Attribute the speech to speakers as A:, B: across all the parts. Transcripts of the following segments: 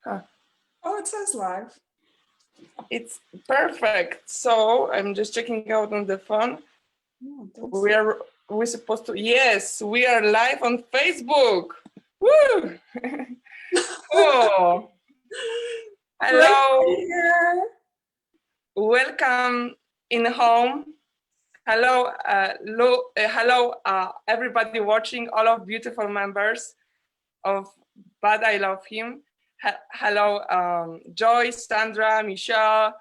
A: Huh.
B: Oh, it says live.
A: It's perfect. So I'm just checking out on the phone. We're supposed to, yes, we are live on Facebook. Woo! Oh, hello. Welcome in home. Hello, hello, everybody watching, all of beautiful members of But I Love Him. Hello, Joyce, Sandra, Michelle.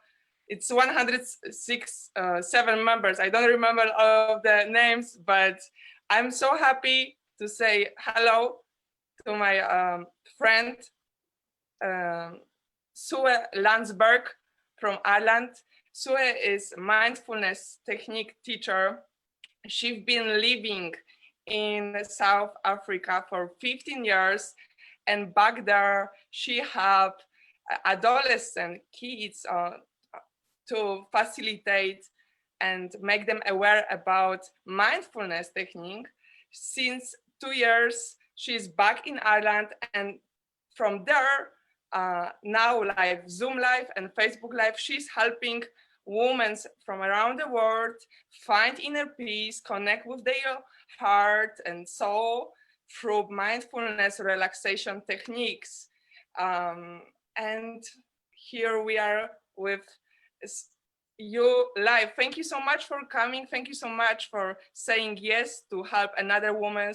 A: It's 106, 7 members. I don't remember all of the names, but I'm so happy to say hello to my friend, Sue Landsberg from Ireland. Sue is mindfulness technique teacher. She's been living in South Africa for 15 years, and back there she helped adolescent kids to facilitate and make them aware about mindfulness technique. Since 2 years, she's back in Ireland, and from there, now live Zoom Live and Facebook Live, she's helping women from around the world find inner peace, connect with their heart and soul through mindfulness relaxation techniques. And here we are with you live. Thank you so much for coming. Thank you so much for saying yes to help another woman.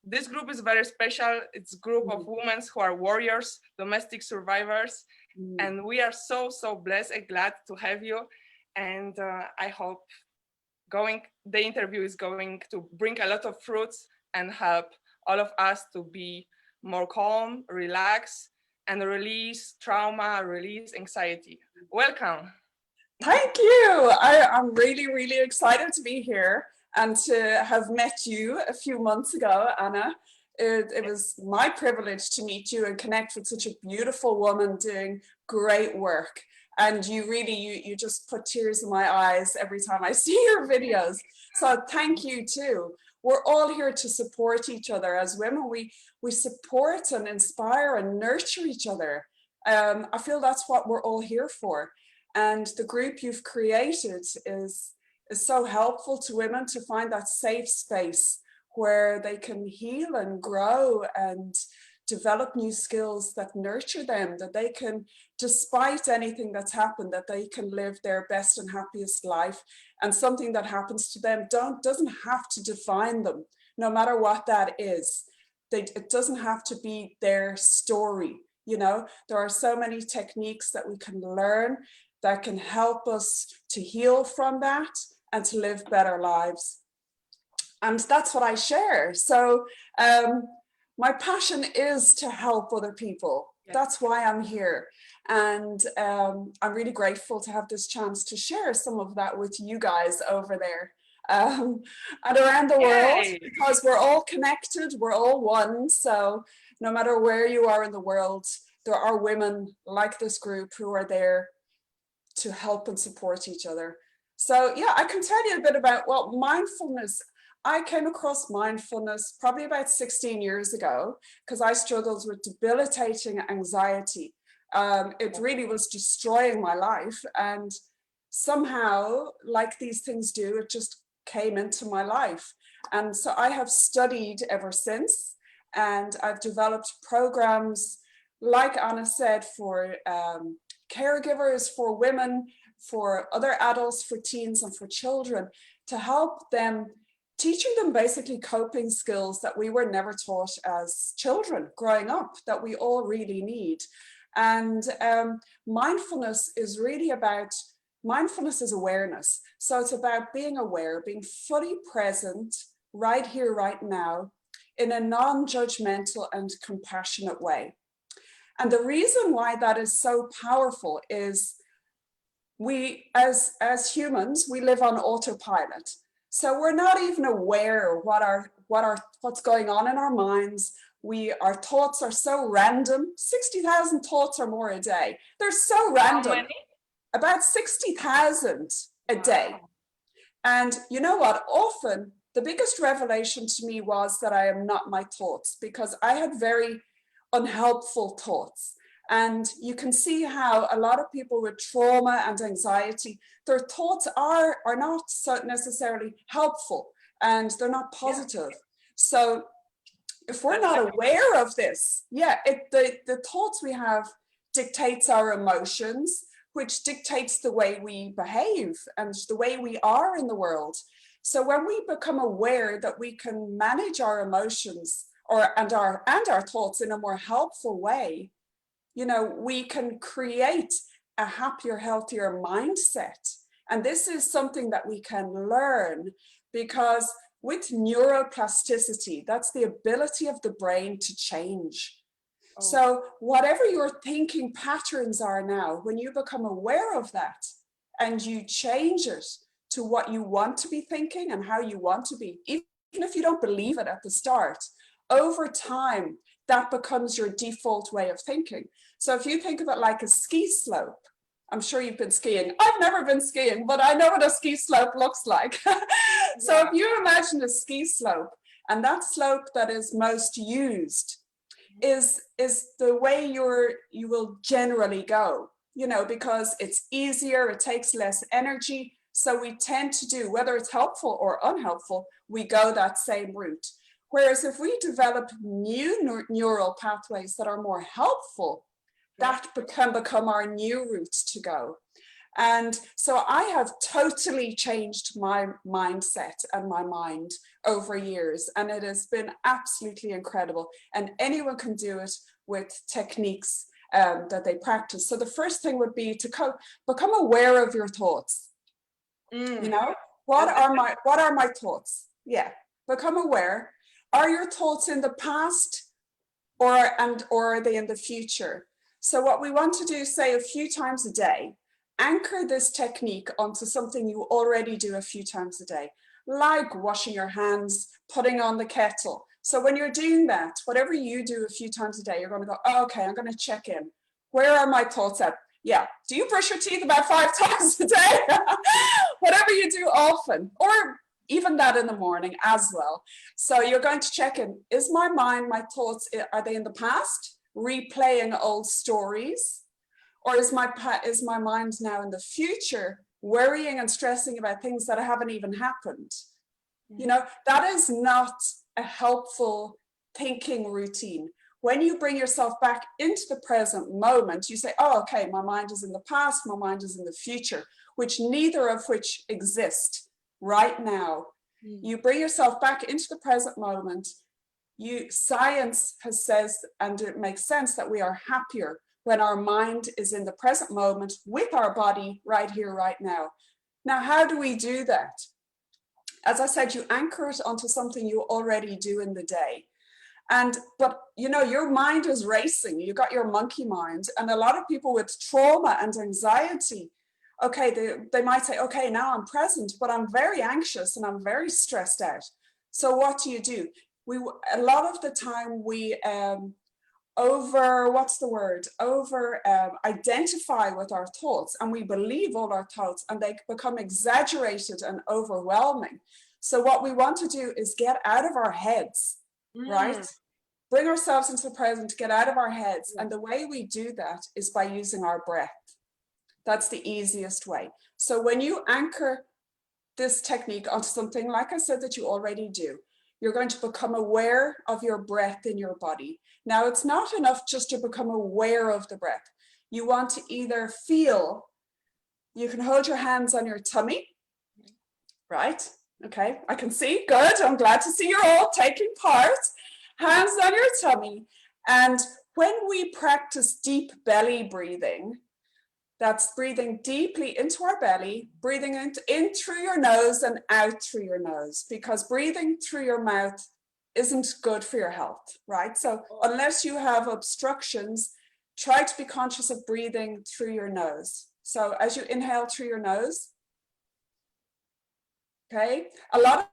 A: This group is very special. It's a group of women who are warriors, domestic survivors. And we are so, so blessed and glad to have you. And I hope the interview is going to bring a lot of fruits and help all of us to be more calm, relax, and release trauma, release anxiety. Welcome.
B: Thank you. I'm really, really excited to be here and to have met you a few months ago, Anna. It was my privilege to meet you and connect with such a beautiful woman doing great work. And you really, you just put tears in my eyes every time I see your videos. So thank you too. We're all here to support each other as women. We support and inspire and nurture each other. I feel that's what we're all here for. And the group you've created is so helpful to women to find that safe space where they can heal and grow and develop new skills that nurture them, that they can, despite anything that's happened, that they can live their best and happiest life. And something that happens to them doesn't have to define them, no matter what that is. It doesn't have to be their story. You know, there are so many techniques that we can learn that can help us to heal from that and to live better lives. And that's what I share. So my passion is to help other people. Yeah. That's why I'm here. And I'm really grateful to have this chance to share some of that with you guys over there. And around the world, because we're all connected, we're all one. So no matter where you are in the world, there are women like this group who are there to help and support each other. So yeah, I can tell you a bit about mindfulness. I came across mindfulness probably about 16 years ago because I struggled with debilitating anxiety. It really was destroying my life, and somehow, like these things do, it just came into my life. And so I have studied ever since, and I've developed programs, like Anna said, for caregivers, for women, for other adults, for teens and for children, to help them, teaching them basically coping skills that we were never taught as children growing up, that we all really need. And mindfulness is really about, mindfulness is awareness. So it's about being aware, being fully present right here, right now, in a non-judgmental and compassionate way. And the reason why that is so powerful is we, as humans, we live on autopilot. So we're not even aware what's going on in our minds. Our thoughts are so random. 60,000 thoughts or more a day. They're so random.
A: How many?
B: About 60,000 a day. And you know what? Often the biggest revelation to me was that I am not my thoughts, because I had very unhelpful thoughts. And you can see how a lot of people with trauma and anxiety, their thoughts are not so necessarily helpful, and they're not positive. Yeah. So if we're not aware of this, the thoughts we have dictates our emotions, which dictates the way we behave and the way we are in the world. So when we become aware that we can manage our emotions and our thoughts in a more helpful way, you know, we can create a happier, healthier mindset. And this is something that we can learn, because with neuroplasticity, that's the ability of the brain to change. Oh. So whatever your thinking patterns are now, when you become aware of that and you change it to what you want to be thinking and how you want to be, even if you don't believe it at the start, over time, that becomes your default way of thinking. So if you think of it like a ski slope, I'm sure you've been skiing. I've never been skiing, but I know what a ski slope looks like. So if you imagine a ski slope, and that slope that is most used is the way you will generally go, you know, because it's easier, it takes less energy. So we tend to do, whether it's helpful or unhelpful, we go that same route. Whereas if we develop new neural pathways that are more helpful, that can become our new route to go. And so I have totally changed my mindset and my mind over years, and it has been absolutely incredible. And anyone can do it with techniques that they practice. So the first thing would be to become aware of your thoughts. You know, what are my thoughts? Yeah, become aware. Are your thoughts in the past, or are they in the future? So what we want to do, say a few times a day, anchor this technique onto something you already do a few times a day, like washing your hands, putting on the kettle. So when you're doing that, whatever you do a few times a day, you're going to go, oh, okay, I'm going to check in. Where are my thoughts at? Yeah. Do you brush your teeth about 5 times a day? Whatever you do often, or even that in the morning as well. So you're going to check in, is my mind, my thoughts, are they in the past, replaying old stories? Or is my mind now in the future, worrying and stressing about things that haven't even happened? You know, that is not a helpful thinking routine. When you bring yourself back into the present moment, you say, oh, okay, my mind is in the past, my mind is in the future, neither of which exist right now. You bring yourself back into the present moment. Science says, and it makes sense, that we are happier when our mind is in the present moment with our body right here, right now. Now, how do we do that? As I said, you anchor it onto something you already do in the day. But you know, your mind is racing. You got your monkey mind. And a lot of people with trauma and anxiety, okay, they might say, okay, now I'm present, but I'm very anxious and I'm very stressed out. So what do? A lot of the time we identify with our thoughts, and we believe all our thoughts, and they become exaggerated and overwhelming. So what we want to do is get out of our heads, right? Bring ourselves into the present, get out of our heads. And the way we do that is by using our breath. That's the easiest way. So when you anchor this technique onto something, like I said, that you already do, you're going to become aware of your breath in your body. Now, it's not enough just to become aware of the breath. You want to either feel, you can hold your hands on your tummy, right? Okay, I can see, good. I'm glad to see you're all taking part. Hands on your tummy. And when we practice deep belly breathing, that's breathing deeply into our belly, breathing in through your nose and out through your nose, because breathing through your mouth isn't good for your health, right? So unless you have obstructions, try to be conscious of breathing through your nose. So as you inhale through your nose, okay, a lot of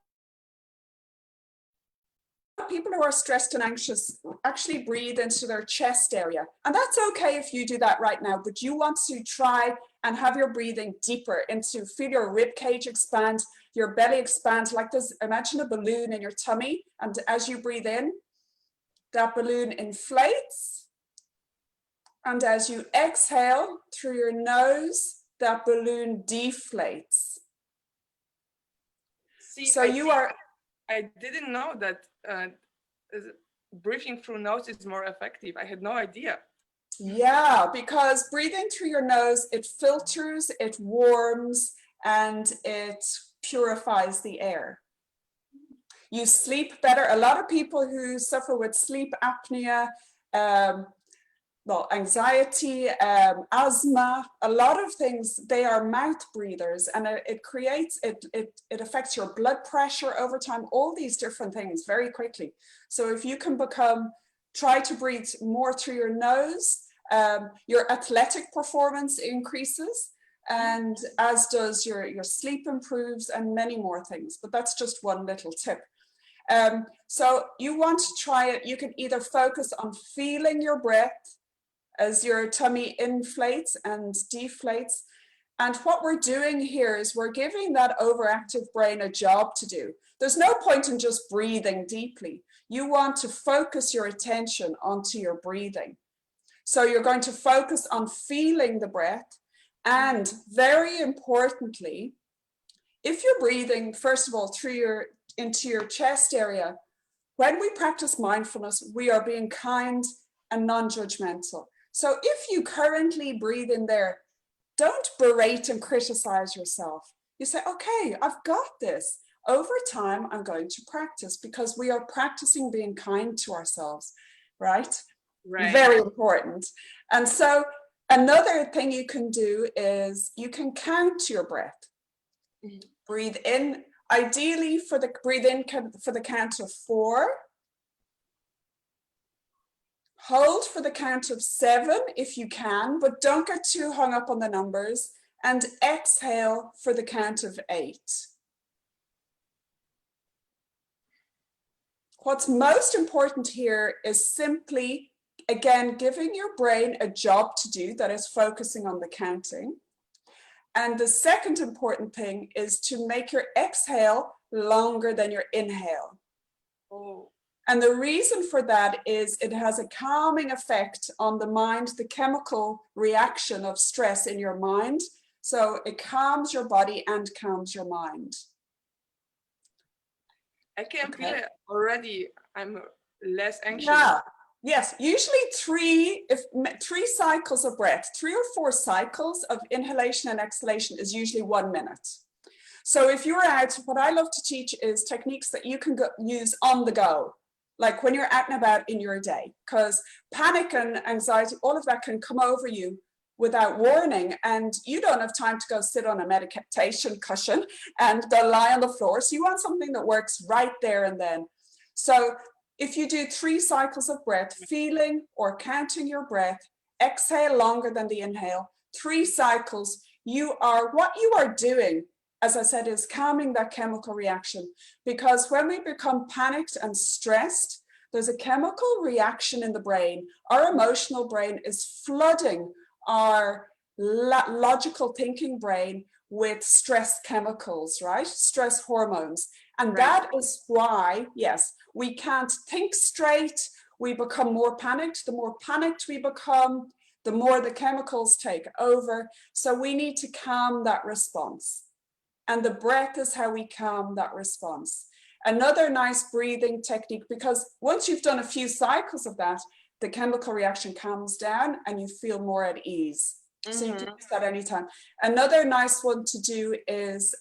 B: people who are stressed and anxious actually breathe into their chest area. And that's okay if you do that right now, but you want to try and have your breathing deeper feel your rib cage expand, your belly expand, like this. Imagine a balloon in your tummy. And as you breathe in, that balloon inflates. And as you exhale through your nose, that balloon deflates.
A: See,
B: So
A: I didn't know that breathing through nose is more effective. I had no idea.
B: Yeah, because breathing through your nose, it filters, it warms, and it purifies the air. You sleep better. A lot of people who suffer with sleep apnea, well, anxiety, asthma, a lot of things, they are mouth breathers, and it affects your blood pressure over time, all these different things very quickly. So if you can try to breathe more through your nose, your athletic performance increases, and as does your sleep improves, and many more things. But that's just one little tip. So you want to try it. You can either focus on feeling your breath as your tummy inflates and deflates. And what we're doing here is we're giving that overactive brain a job to do. There's no point in just breathing deeply. You want to focus your attention onto your breathing. So you're going to focus on feeling the breath. And very importantly, if you're breathing, first of all, into your chest area, when we practice mindfulness, we are being kind and non-judgmental. So if you currently breathe in there, don't berate and criticize yourself. You say, okay, I've got this. Over time, I'm going to practice, because we are practicing being kind to ourselves, right? Right. Very important. And so another thing you can do is you can count your breath. Breathe in, ideally breathe in for the count of 4. Hold for the count of 7 if you can, but don't get too hung up on the numbers. And exhale for the count of 8. What's most important here is simply, again, giving your brain a job to do, that is focusing on the counting. And the second important thing is to make your exhale longer than your inhale. Oh. And the reason for that is it has a calming effect on the mind, the chemical reaction of stress in your mind. So it calms your body and calms your mind.
A: I can feel it already. I'm less anxious.
B: Yeah. Yes, usually 3 cycles of breath, 3 or 4 cycles of inhalation and exhalation is usually 1 minute. So if you're out, what I love to teach is techniques that you can use on the go, like when you're out and about in your day, because panic and anxiety, all of that can come over you without warning, and you don't have time to go sit on a meditation cushion and go lie on the floor. So you want something that works right there and then. So if you do 3 cycles of breath, feeling or counting your breath, exhale longer than the inhale, 3 cycles, what you are doing, as I said, is calming that chemical reaction. Because when we become panicked and stressed, there's a chemical reaction in the brain. Our emotional brain is flooding our logical thinking brain with stress chemicals, right? Stress hormones. And that is why, yes, we can't think straight. We become more panicked. The more panicked we become, the more the chemicals take over. So we need to calm that response. And the breath is how we calm that response. Another nice breathing technique, because once you've done a few cycles of that, the chemical reaction calms down and you feel more at ease. So you can use that anytime. Another nice one to do is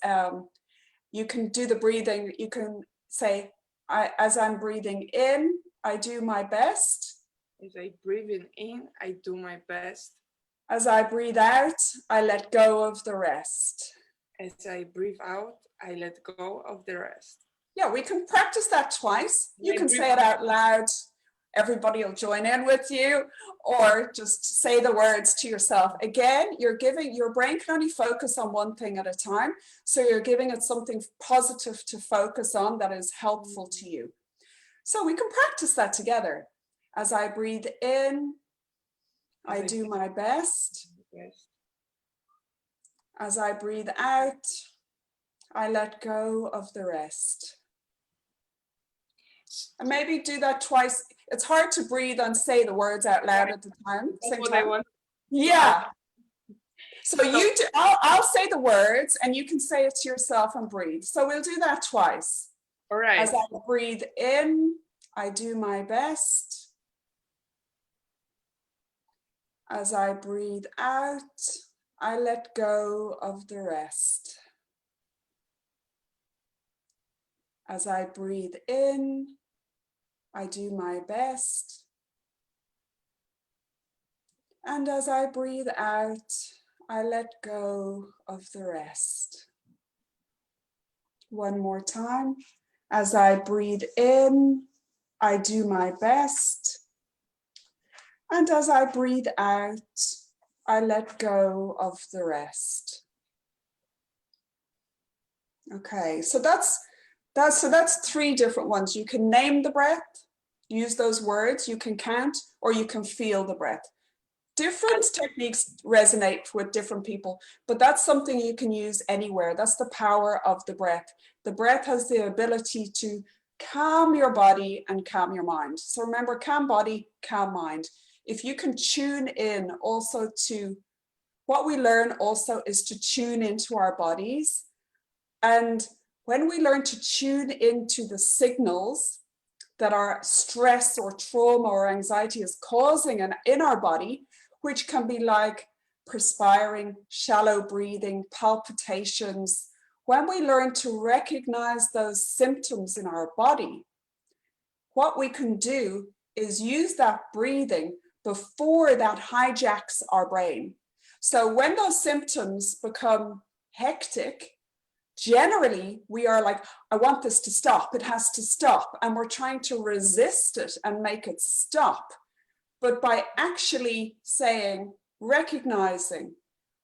B: you can do the breathing. You can say, as I'm breathing in, I do my best.
A: As I breathe in, I do my best.
B: As I breathe out, I let go of the rest.
A: As I breathe out, I let go of the rest.
B: Yeah, we can practice that twice. You can say it out loud. Everybody will join in with you, or just say the words to yourself. Again, you're giving, your brain can only focus on one thing at a time. So you're giving it something positive to focus on that is helpful to you. So we can practice that together. As I breathe in, I do my best. As I breathe out, I let go of the rest. And maybe do that twice. It's hard to breathe and say the words out loud at the time.
A: That's
B: Same
A: what
B: time.
A: I want.
B: Yeah. So you do, I'll say the words and you can say it to yourself and breathe. So we'll do that twice.
A: All right.
B: As I breathe in, I do my best. As I breathe out, I let go of the rest. As I breathe in, I do my best. And as I breathe out, I let go of the rest. One more time. As I breathe in, I do my best. And as I breathe out, I let go of the rest. Okay, so that's 3 different ones. You can name the breath, use those words, you can count, or you can feel the breath. Different techniques resonate with different people, but that's something you can use anywhere. That's the power of the breath. The breath has the ability to calm your body and calm your mind. So remember, calm body, calm mind. If you can tune in also to what we learn also is to tune into our bodies. And when we learn to tune into the signals that our stress or trauma or anxiety is causing in our body, which can be like perspiring, shallow breathing, palpitations. When we learn to recognize those symptoms in our body, what we can do is use that breathing before that hijacks our brain. So when those symptoms become hectic, generally we are like, I want this to stop, it has to stop, and we're trying to resist it and make it stop. But by actually saying, recognizing,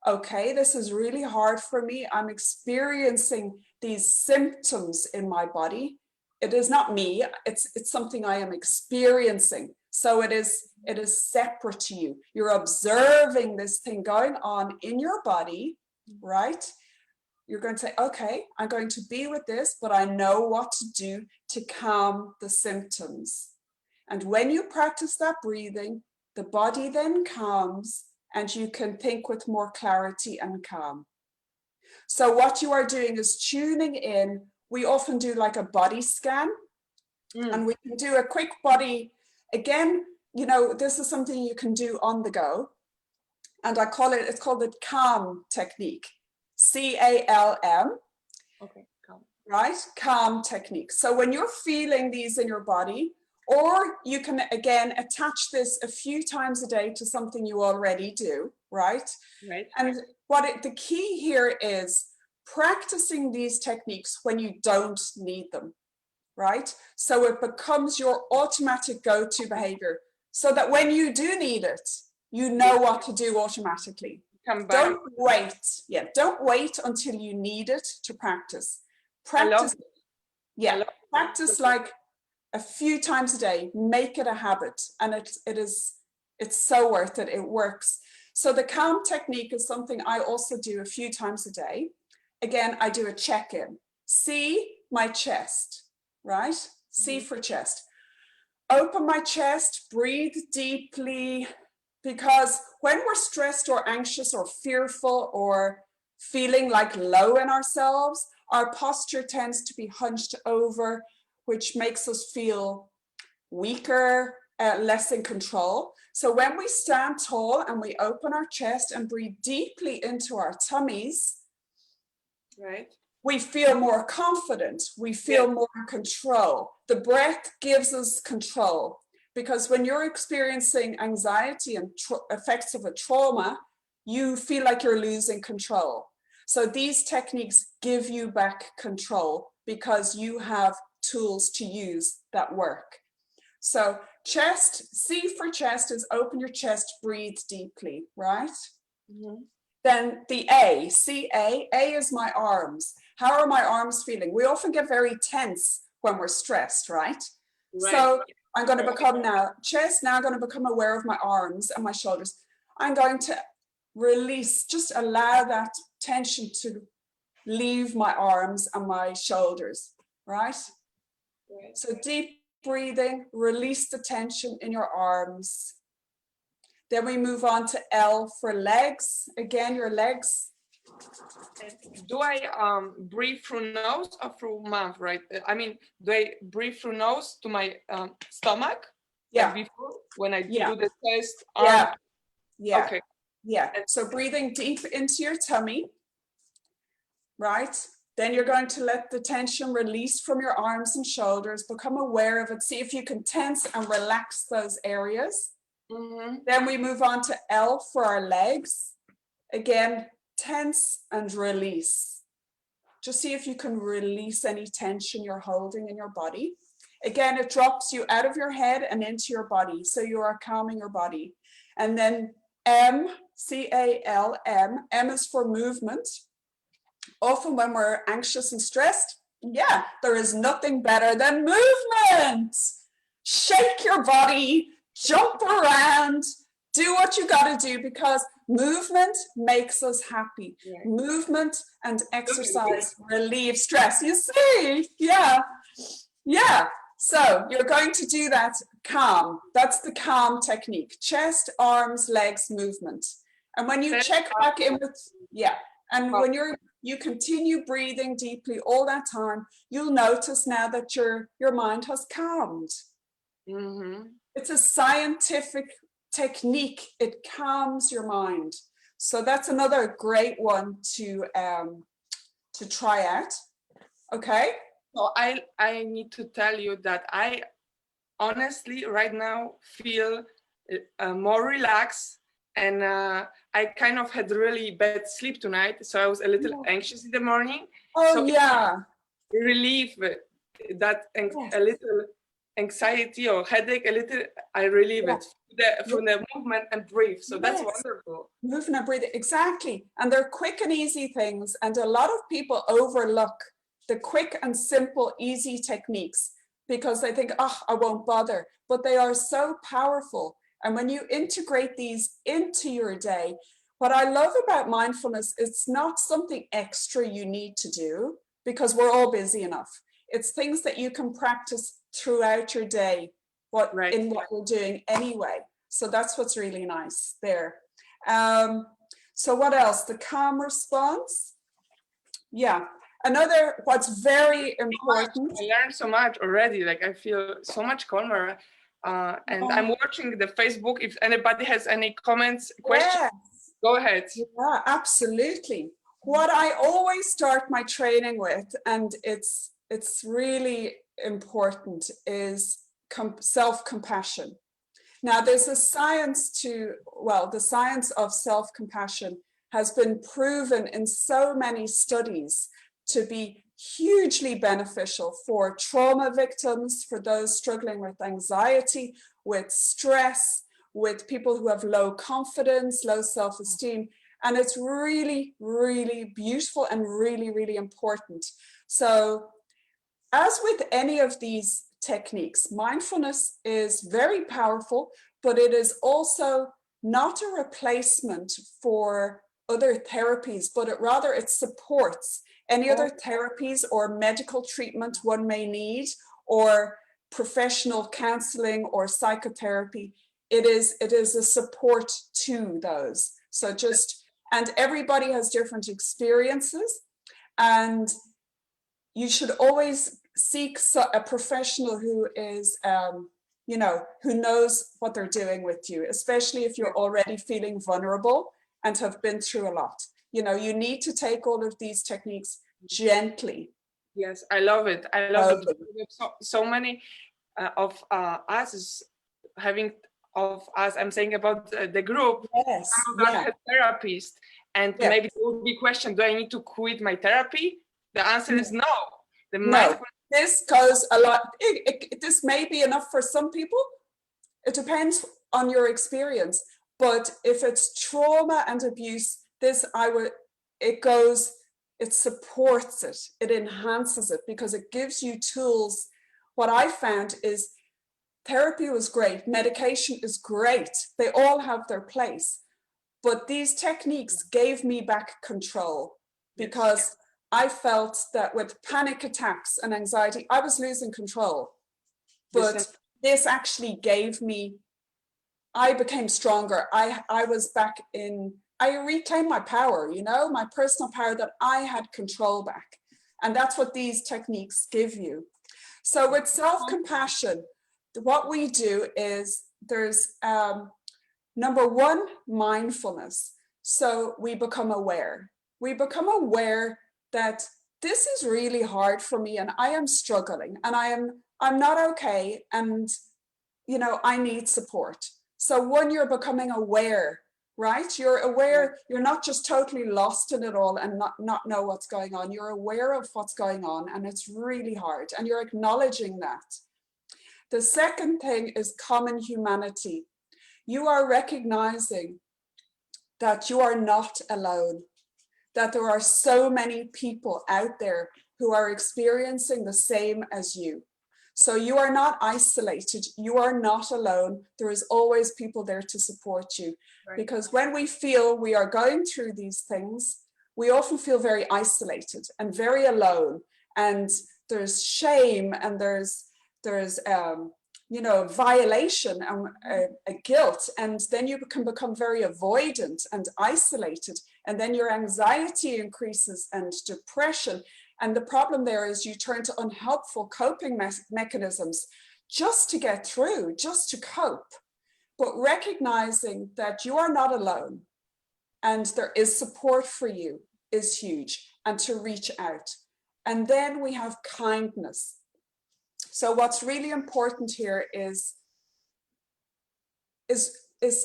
B: okay, this is really hard for me, I'm experiencing these symptoms in my body. It is not me, it's something I am experiencing. So it is separate to you. You're observing this thing going on in your body, right? You're going to say, okay, I'm going to be with this, but I know what to do to calm the symptoms. And when you practice that breathing, the body then calms and you can think with more clarity and calm. So what you are doing is tuning in. We often do like a body scan and we can do a quick body. Again, you know, this is something you can do on the go. And it's called the calm technique. C-A-L-M.
A: Okay, calm.
B: Right? Calm technique. So when you're feeling these in your body, or you can again attach this a few times a day to something you already do, right?
A: Right.
B: And the key here is practicing these techniques when you don't need them, right? So it becomes your automatic go-to behavior so that when you do need it, you know what to do automatically.
A: Come back.
B: Don't wait. Yeah, don't wait until you need it to practice. Practice. Yeah, practice like a few times a day. Make it a habit, and it's so worth it. It works. So the calm technique is something I also do a few times a day. Again, I do a check-in. See my chest, right? C for chest. Open my chest, breathe deeply, because when we're stressed or anxious or fearful or feeling like low in ourselves, our posture tends to be hunched over, which makes us feel weaker, less in control. So when we stand tall and we open our chest and breathe deeply into our tummies,
A: right,
B: we feel more confident, we feel more in control. The breath gives us control, because when you're experiencing anxiety and effects of a trauma, you feel like you're losing control. So these techniques give you back control because you have tools to use that work. So chest, C for chest is open your chest, breathe deeply, right? Mm-hmm. Then the A, C-A, A is my arms. How are my arms feeling? We often get very tense when we're stressed, right? So I'm going to become now I'm going to become aware of my arms and my shoulders. I'm going to release, just allow that tension to leave my arms and my shoulders, right? So deep breathing, release the tension in your arms. Then we move on to L for legs. Again, your legs.
A: Do I breathe through nose or through mouth, right? I mean, do I breathe through nose to my stomach?
B: Yeah.
A: Like before, when I
B: Yeah.
A: do the chest,
B: Yeah.
A: arm?
B: Yeah.
A: Okay.
B: Yeah. So breathing deep into your tummy, right? Then you're going to let the tension release from your arms and shoulders, become aware of it. See if you can tense and relax those areas.
A: Mm-hmm.
B: Then we move on to L for our legs. Again, tense and release. Just see if you can release any tension you're holding in your body. Again, it drops you out of your head and into your body. So you are calming your body. And then M, C-A-L-M, M is for movement. Often when we're anxious and stressed, yeah, there is nothing better than movement. Shake your body, jump around, do what you got to do, because movement makes us happy. Yeah. Movement and exercise relieve stress. You see? Yeah. Yeah. So you're going to do that calm. That's the calm technique. Chest, arms, legs, movement. And when you check back in with, yeah, and when you continue breathing deeply all that time, you'll notice now that your mind has calmed. Mm-hmm. It's a scientific technique. It calms your mind. So that's another great one to try out. Okay.
A: So I need to tell you that I honestly right now feel more relaxed, and I kind of had really bad sleep tonight, so I was a little anxious in the morning.
B: Oh,
A: so
B: yeah.
A: Relieve that a little anxiety or headache, a little, I relieve it from the movement and breathe. So that's wonderful.
B: Movement and breathing, exactly. And they're quick and easy things. And a lot of people overlook the quick and simple, easy techniques because they think, oh, I won't bother. But they are so powerful. And when you integrate these into your day, what I love about mindfulness, it's not something extra you need to do because we're all busy enough. It's things that you can practice throughout your day, in what you're doing anyway. So that's what's really nice there. So what else? The calm response. Yeah. Another, what's very important.
A: I learned so much already. Like I feel so much calmer. And I'm watching the Facebook. If anybody has any comments, questions, go ahead.
B: Yeah, absolutely. What I always start my training with, and it's really important, is self-compassion. Now, there's a science the science of self-compassion has been proven in so many studies to be hugely beneficial for trauma victims, for those struggling with anxiety, with stress, with people who have low confidence, low self-esteem. And it's really, really beautiful and really, really important. So as with any of these techniques, mindfulness is very powerful, but it is also not a replacement for other therapies, but it supports any other therapies or medical treatment one may need, or professional counseling or psychotherapy. It is a support to those. So and everybody has different experiences, and you should always seek a professional who is, who knows what they're doing with you, especially if you're already feeling vulnerable and have been through a lot. You need to take all of these techniques gently.
A: Yes, I love it. I love it. So many of us I'm saying about the group, some of us have therapists, and maybe there will be question, do I need to quit my therapy? The answer is no.
B: No, this goes a lot. This may be enough for some people. It depends on your experience. But if it's trauma and abuse, it supports it, it enhances it, because it gives you tools. What I found is therapy was great, medication is great. They all have their place. But these techniques gave me back control, because I felt that with panic attacks and anxiety, I was losing control. but this actually gave me, I became stronger. I was back in, I reclaimed my power, you know, my personal power, that I had control back. And that's what these techniques give you. So with self-compassion, what we do is there's number one, mindfulness. So we become aware. We become aware that this is really hard for me and I am struggling and I'm not okay, and you know, I need support. So when you're becoming aware, right? You're aware, you're not just totally lost in it all and not know what's going on. You're aware of what's going on and it's really hard and you're acknowledging that. The second thing is common humanity. You are recognizing that you are not alone, that there are so many people out there who are experiencing the same as you. So you are not isolated, you are not alone. There is always people there to support you. Right. Because when we feel we are going through these things, we often feel very isolated and very alone. And there's shame and there's you know, violation and a guilt. And then you can become very avoidant and isolated. And then your anxiety increases and depression. And the problem there is you turn to unhelpful coping mechanisms just to get through, just to cope. But recognizing that you are not alone and there is support for you is huge, and to reach out. And then we have kindness. So what's really important here is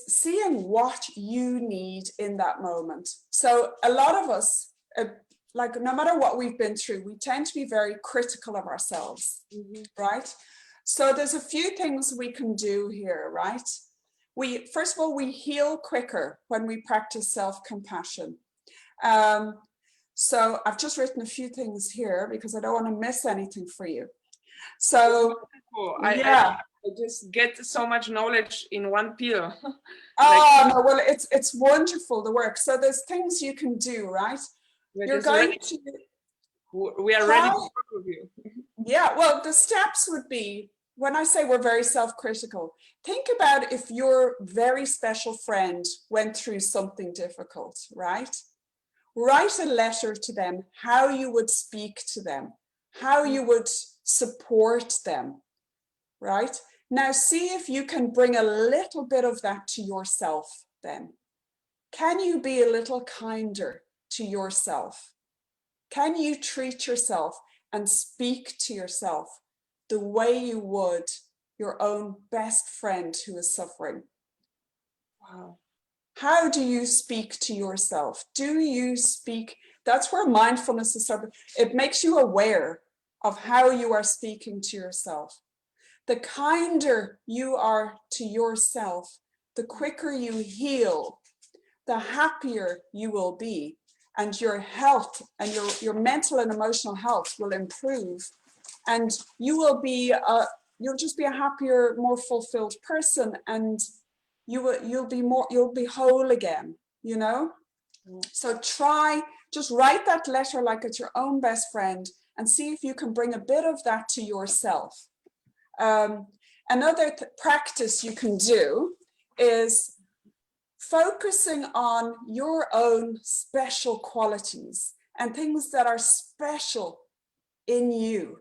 B: seeing what you need in that moment. So a lot of us, like no matter what we've been through, we tend to be very critical of ourselves, right? So there's a few things we can do here, right? First of all, we heal quicker when we practice self-compassion. So I've just written a few things here because I don't want to miss anything for you. So
A: I just get so much knowledge in one pill.
B: Oh, no, well, it's wonderful, the work. So there's things you can do, right? You're going to...
A: We are ready to work with you.
B: Yeah, well, the steps would be, when I say we're very self-critical, think about if your very special friend went through something difficult, right? Write a letter to them, how you would speak to them, how you would support them, right? Now see if you can bring a little bit of that to yourself then. Can you be a little kinder to yourself? Can you treat yourself and speak to yourself the way you would your own best friend who is suffering? Wow. How do you speak to yourself? Do you speak? That's where mindfulness is. It makes you aware of how you are speaking to yourself. The kinder you are to yourself, the quicker you heal, the happier you will be, and your health and your mental and emotional health will improve, and you will be you'll just be a happier, more fulfilled person, and you'll be whole again, you know. So just write that letter like it's your own best friend and see if you can bring a bit of that to yourself. Another practice you can do is focusing on your own special qualities and things that are special in you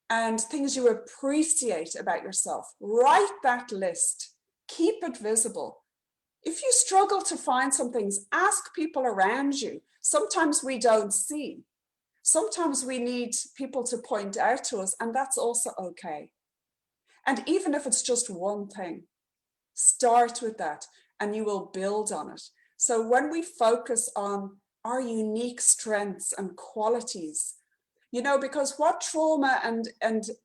B: and things you appreciate about yourself. Write that list, keep it visible. If you struggle to find some things, ask people around you. Sometimes we don't see. Sometimes we need people to point out to us, and that's also okay. And even if it's just one thing, start with that and you will build on it. So when we focus on our unique strengths and qualities, you know, because what trauma and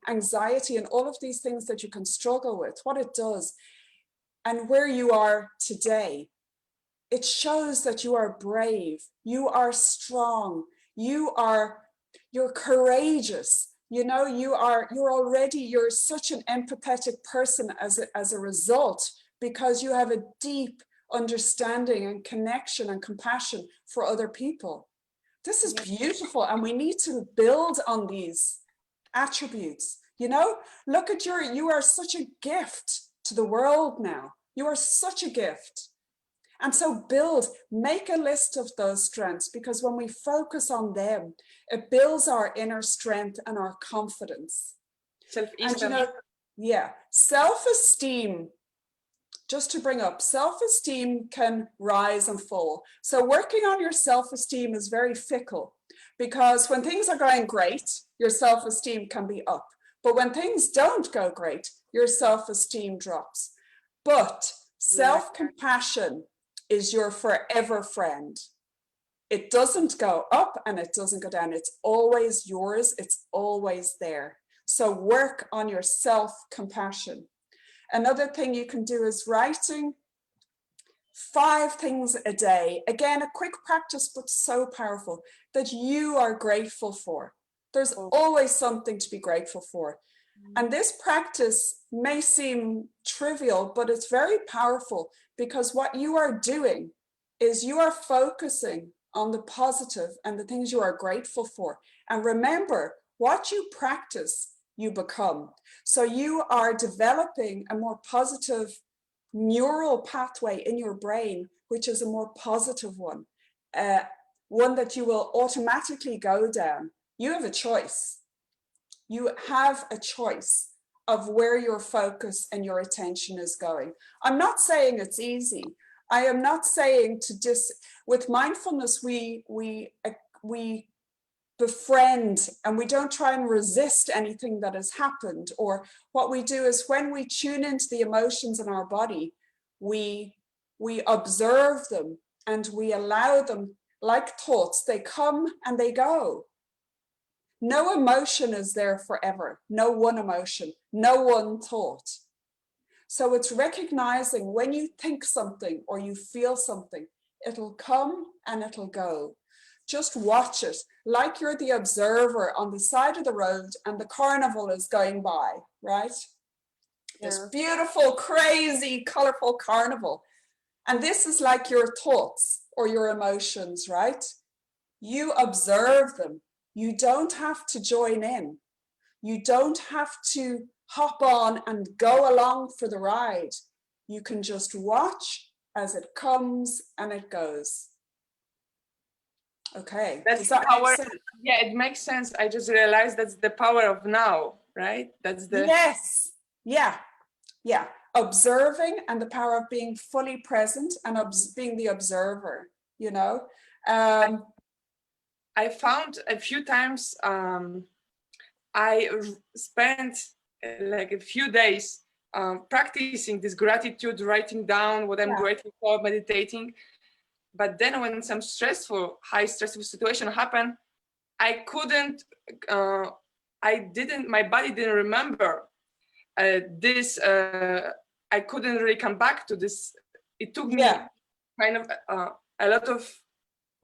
B: anxiety and all of these things that you can struggle with, what it does, and where you are today, it shows that you are brave, you are strong, you're courageous. You know, you're such an empathetic person as a result, because you have a deep understanding and connection and compassion for other people. This is beautiful, and we need to build on these attributes You know, look at you are such a gift to the world now. You are such a gift. And so make a list of those strengths, because when we focus on them, it builds our inner strength and our confidence. And you know, yeah, self-esteem, just to bring up, self-esteem can rise and fall. So working on your self-esteem is very fickle, because when things are going great, your self-esteem can be up. But when things don't go great, your self-esteem drops. But self-compassion is your forever friend. It doesn't go up and it doesn't go down. It's always yours. It's always there. So work on your self-compassion. Another thing you can do is writing 5 things a day. Again, a quick practice, but so powerful, that you are grateful for. There's always something to be grateful for. And this practice may seem trivial, but it's very powerful, because what you are doing is you are focusing on the positive and the things you are grateful for. And remember, what you practice, you become. So you are developing a more positive neural pathway in your brain, which is a more positive one, one that you will automatically go down. You have a choice. You have a choice of where your focus and your attention is going. I'm not saying it's easy. I am not saying with mindfulness, we befriend and we don't try and resist anything that has happened. Or what we do is, when we tune into the emotions in our body, we observe them and we allow them, like thoughts, they come and they go. No emotion is there forever. No one emotion, no one thought. So it's recognizing when you think something or you feel something, it'll come and it'll go. Just watch it like you're the observer on the side of the road and the carnival is going by, right? Yeah. This beautiful, crazy, colorful carnival. And this is like your thoughts or your emotions, right? You observe them. You don't have to join in. You don't have to hop on and go along for the ride. You can just watch as it comes and it goes. Okay.
A: That's the power. Yeah, it makes sense. I just realized that's the power of now, right? That's the
B: yes. Yeah. Yeah. Observing and the power of being fully present and being the observer, you know.
A: I found a few times I spent like a few days practicing this gratitude, writing down what I'm grateful for, meditating. But then when some high stressful situation happened, I couldn't, my body didn't remember this. I couldn't really come back to this. It took me kind of a lot of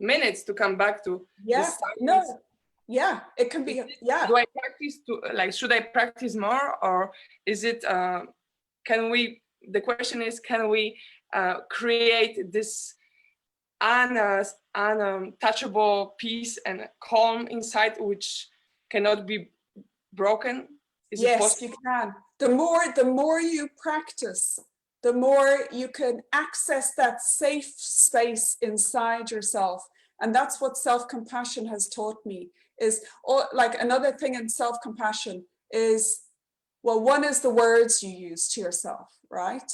A: minutes to come back to this silence.
B: Yeah, it can be.
A: Do I practice should I practice more, or is it, the question is, can we create this untouchable peace and calm inside, which cannot be broken?
B: Yes, you can. The more you practice, the more you can access that safe space inside yourself. And that's what self-compassion has taught me. Is like another thing in self-compassion is, well, one is the words you use to yourself, right?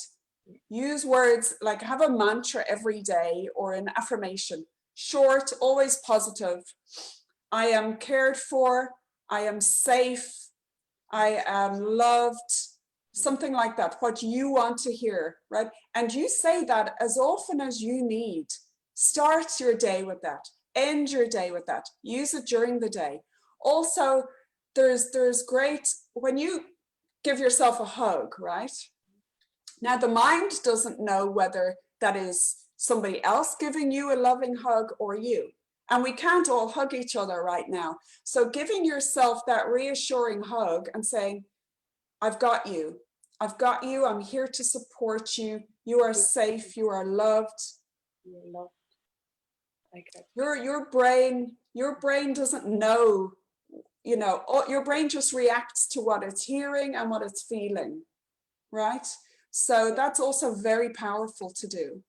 B: Use words like, have a mantra every day or an affirmation, short, always positive. I am cared for, I am safe, I am loved, something like that, what you want to hear, right? And you say that as often as you need. Start your day with that, end your day with that, use it during the day. Also, there's great, when you give yourself a hug, right? Now, the mind doesn't know whether that is somebody else giving you a loving hug or you. And we can't all hug each other right now. So giving yourself that reassuring hug and saying, I've got you. I've got you. I'm here to support you. You are safe. You are loved.
A: You're loved. Like that.
B: Your brain doesn't know, you know, your brain just reacts to what it's hearing and what it's feeling, right? So that's also very powerful to do.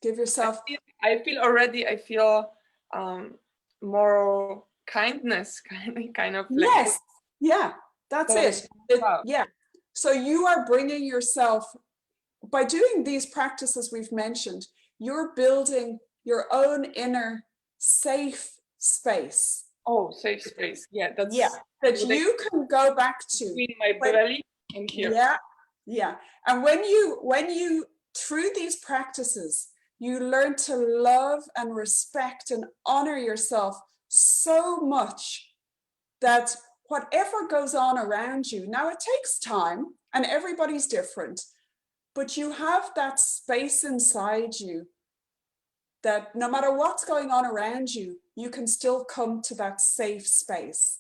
B: Give yourself.
A: I feel more kindness, kind of like.
B: Yes, yeah, that's it.
A: Wow.
B: Yeah. So you are bringing yourself, by doing these practices we've mentioned, you're building your own inner safe space.
A: Oh, safe space. Yeah, that's
B: that you can go back to.
A: Between my belly and here.
B: Yeah, yeah. And when you through these practices, you learn to love and respect and honor yourself so much that whatever goes on around you, now it takes time and everybody's different, but you have that space inside you that no matter what's going on around you, you can still come to that safe space.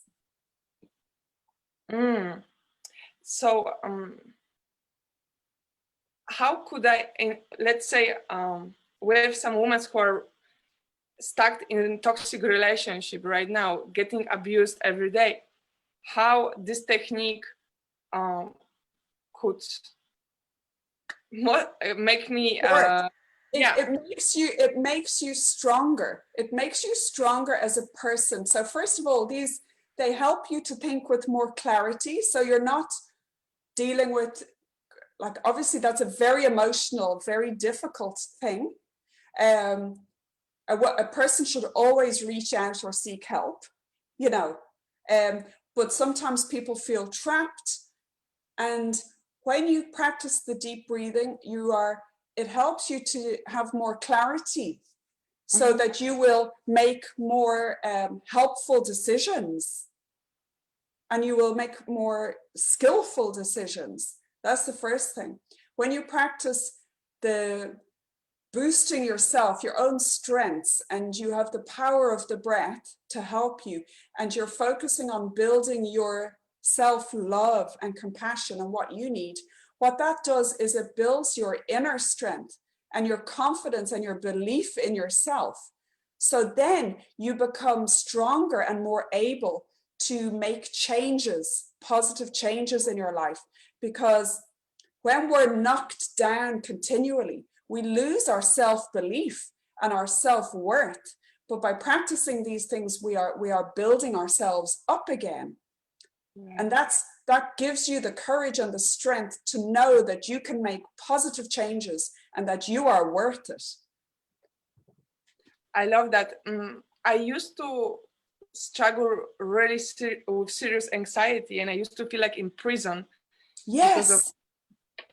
A: So how could I, let's say we have some women who are stuck in a toxic relationship right now, getting abused every day. How this technique could make me
B: it makes you stronger. It makes you stronger as a person. So first of all, they help you to think with more clarity. So you're not dealing with, like, obviously that's a very emotional, very difficult thing. A person should always reach out or seek help, you know. But sometimes people feel trapped. And when you practice the deep breathing, it helps you to have more clarity so that you will make more helpful decisions and you will make more skillful decisions. That's the first thing. When you practice the boosting yourself, your own strengths, and you have the power of the breath to help you, and you're focusing on building your self-love and compassion and what you need, what that does is it builds your inner strength and your confidence and your belief in yourself. So then you become stronger and more able to make changes, positive changes in your life. Because when we're knocked down continually, we lose our self-belief and our self-worth. But by practicing these things, we are building ourselves up again. And that gives you the courage and the strength to know that you can make positive changes and that you are worth it.
A: I love that. I used to struggle really with serious anxiety, and I used to feel like in prison.
B: Yes.
A: Because of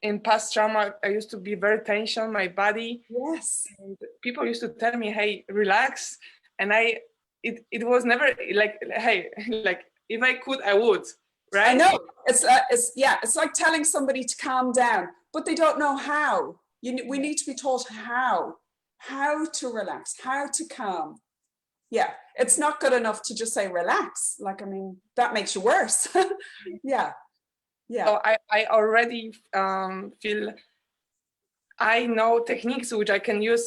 A: in past trauma, I used to be very tense on my body.
B: Yes.
A: And people used to tell me, "Hey, relax," and it was never like, "Hey, like if I could, I would." Right?
B: I know. It's like telling somebody to calm down, but they don't know how. We need to be taught how to relax, how to calm. Yeah, it's not good enough to just say relax. Like, I mean, that makes you worse. Yeah.
A: So I already feel I know techniques which I can use,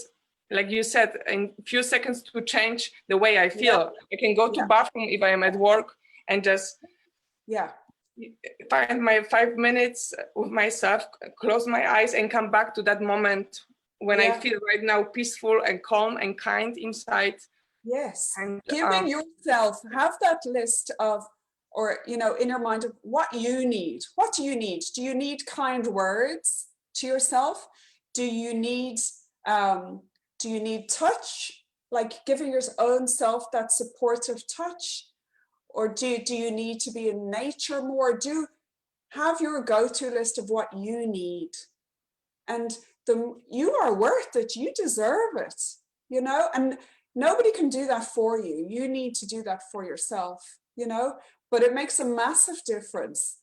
A: like you said, in a few seconds to change the way I feel. I can go to bathroom if I am at work and just find my 5 minutes with myself, close my eyes and come back to that moment when I feel right now peaceful and calm and kind inside.
B: Yes, and giving yourself, have that list of, or, you know, in your mind of what you need. What do you need? Do you need kind words to yourself? Do you need touch? Like giving your own self that supportive touch? Or do you need to be in nature more? Have your go-to list of what you need. And you are worth it, you deserve it, you know, and nobody can do that for you. You need to do that for yourself, you know, but it makes a massive difference.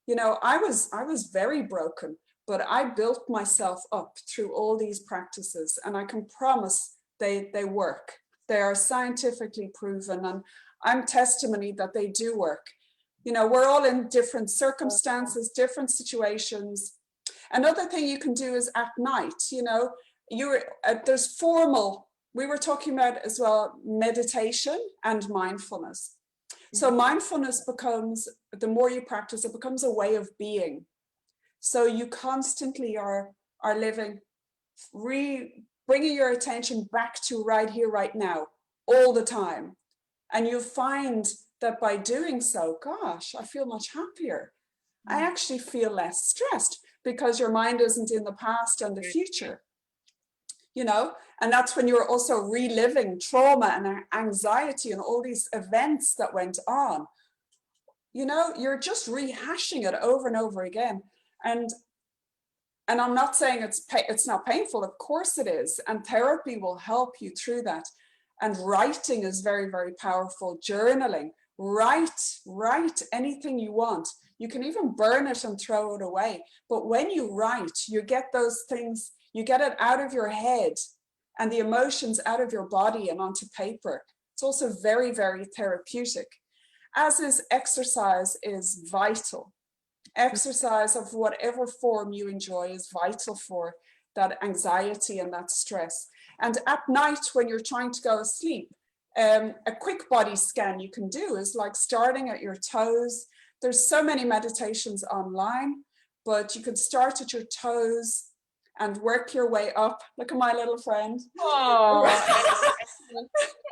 B: You know, I was very broken, but I built myself up through all these practices, and I can promise they work. They are scientifically proven, and I'm testimony that they do work. You know, we're all in different circumstances, different situations. Another thing you can do is at night, you know, there's formal we were talking about as well meditation and mindfulness. So mindfulness becomes, the more you practice, it becomes a way of being. So you constantly are living, bringing your attention back to right here, right now, all the time. And you'll find that by doing so, gosh, I feel much happier. I actually feel less stressed because your mind isn't in the past and the future, you know? And that's when you're also reliving trauma and anxiety and all these events that went on. You know, you're just rehashing it over and over again. And I'm not saying it's not painful. Of course it is. And therapy will help you through that. And writing is very, very powerful. Journaling, write anything you want. You can even burn it and throw it away. But when you write, you get those things, you get it out of your head and the emotions out of your body and onto paper. It's also very, very therapeutic. As is exercise is vital. Exercise of whatever form you enjoy is vital for that anxiety and that stress. And at night when you're trying to go to sleep, a quick body scan you can do is like starting at your toes. There's so many meditations online, but you could start at your toes and work your way up. Look at my little friend.
A: Oh,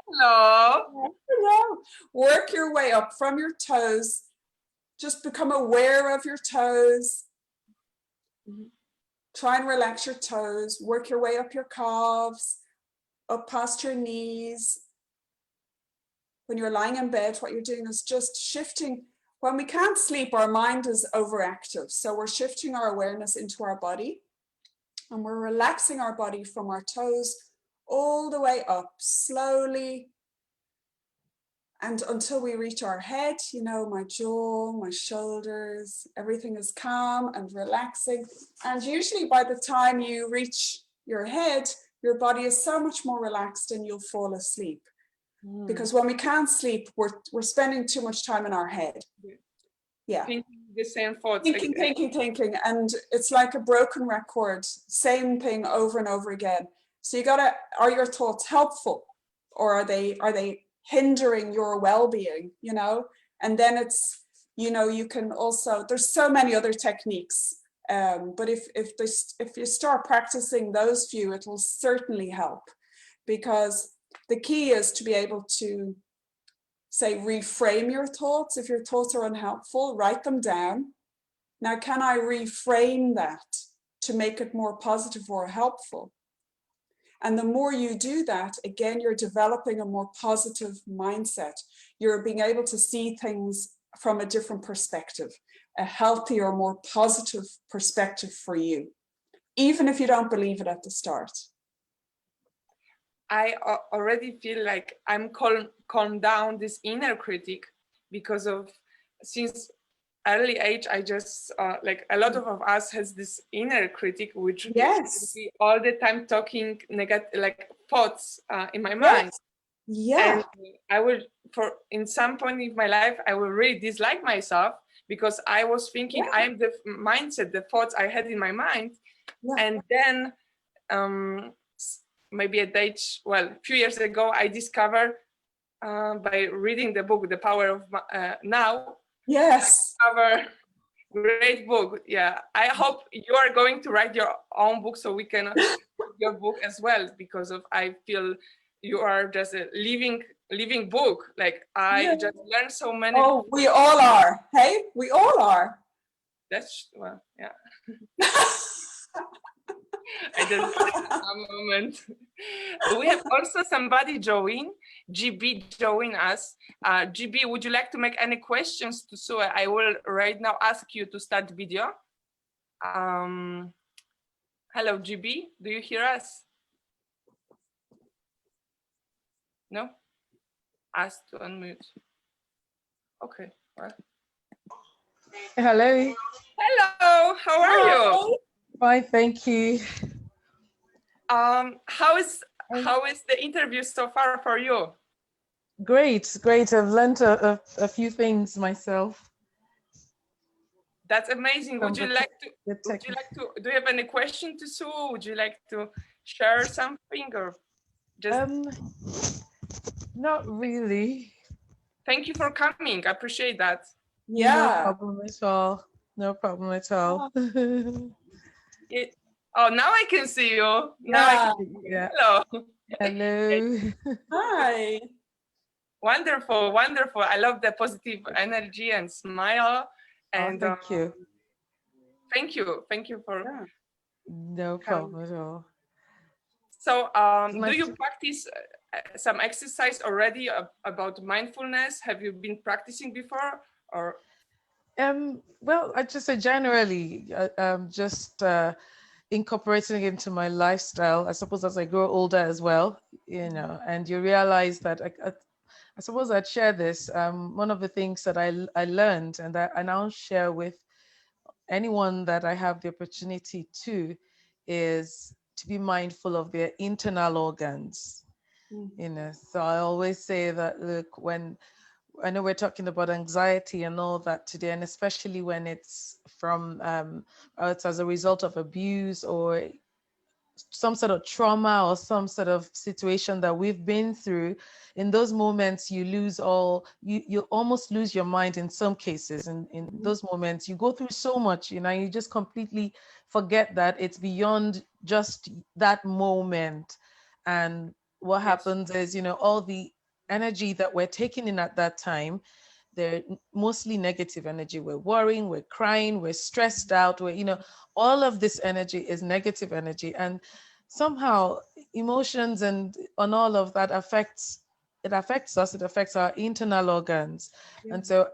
A: hello.
B: Hello. Work your way up from your toes. Just become aware of your toes. Try and relax your toes. Work your way up your calves, up past your knees. When you're lying in bed, what you're doing is just shifting. When we can't sleep, our mind is overactive. So we're shifting our awareness into our body and we're relaxing our body from our toes all the way up slowly. And until we reach our head, you know, my jaw, my shoulders, everything is calm and relaxing. And usually by the time you reach your head, your body is so much more relaxed and you'll fall asleep. Because when we can't sleep, we're spending too much time in our head. Yeah.
A: Thinking the same thoughts.
B: Thinking. And it's like a broken record, same thing over and over again. So you gotta, are your thoughts helpful or are they hindering your well-being, you know? And then it's, you know, you can also, there's so many other techniques. But if you start practicing those few, it will certainly help, because the key is to be able to say, reframe your thoughts. If your thoughts are unhelpful, write them down. Now, can I reframe that to make it more positive or helpful? And the more you do that, again, you're developing a more positive mindset. You're being able to see things from a different perspective, a healthier, more positive perspective for you, even if you don't believe it at the start.
A: I already feel like I'm calmed down this inner critic because of, since early age, I just like a lot of us has this inner critic, which
B: yes,
A: be all the time talking negative, like thoughts in my mind.
B: Yeah.
A: And I will, in some point in my life, I will really dislike myself because I was thinking I am the mindset, the thoughts I had in my mind. And then maybe at age, well, a few years ago, I discovered by reading the book, The Power of Now.
B: Yes.
A: Great book. Yeah. I hope you are going to write your own book so we can read your book as well, because of, I feel you are just a living book. Like I just learned so many.
B: Oh, we all are. Hey, we all are.
A: That's, well, yeah. I just a moment. We have also somebody join, GB join us. GB, would you like to make any questions to Sue? I will right now ask you to start video. Hello, GB, do you hear us? No? Ask to unmute. Okay. Well.
C: Hello.
A: Hello, how are you?
C: Fine, thank you.
A: How is the interview so far for you?
C: Great. I've learned a few things myself.
A: That's amazing. Would you like to do you have any question to Sue? Would you like to share something or? Just
C: Not really.
A: thank you for coming. I appreciate that.
C: No
B: Yeah.
C: problem at all. No problem at all.
A: Oh, now I can see you. Now I
B: Yeah.
A: can.
C: Yeah.
A: Hello.
C: Hello.
B: Hi.
A: Wonderful, wonderful. I love the positive energy and smile.
C: Oh,
A: And
C: thank you.
A: thank you for
B: Yeah.
C: No
A: coming.
C: problem at all.
A: So,
C: It's
A: do
C: nice
A: you practice some exercise already about mindfulness? Have you been practicing before, or?
C: Well, I just say generally, just incorporating it into my lifestyle. I suppose as I grow older as well, and you realize that I suppose I'd share this. One of the things that I learned and that I now share with anyone that I have the opportunity to is to be mindful of their internal organs. So I always say that, look, when I know we're talking about anxiety and all that today, and especially when it's from it's as a result of abuse or some sort of trauma or some sort of situation that we've been through. In those moments you lose you almost lose your mind in some cases, and in those moments you go through so much, you just completely forget that it's beyond just that moment. And what happens is, all the energy that we're taking in at that time, they're mostly negative energy. We're worrying, we're crying, we're stressed out, all of this energy is negative energy. And somehow emotions and on all of that affects us, it affects our internal organs. And so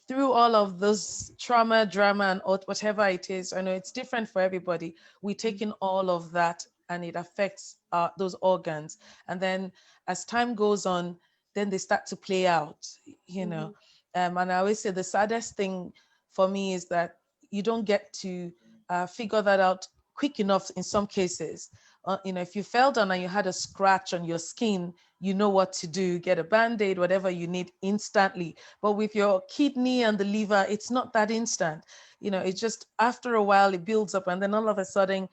C: through all of this trauma, drama, and whatever it is, I know it's different for everybody. We take in all of that and it affects those organs. And then as time goes on, then they start to play out, and I always say the saddest thing for me is that you don't get to figure that out quick enough in some cases. If you fell down and you had a scratch on your skin, you know what to do, get a Band-Aid, whatever you need instantly. But with your kidney and the liver, it's not that instant. It's just after a while it builds up, and then all of a sudden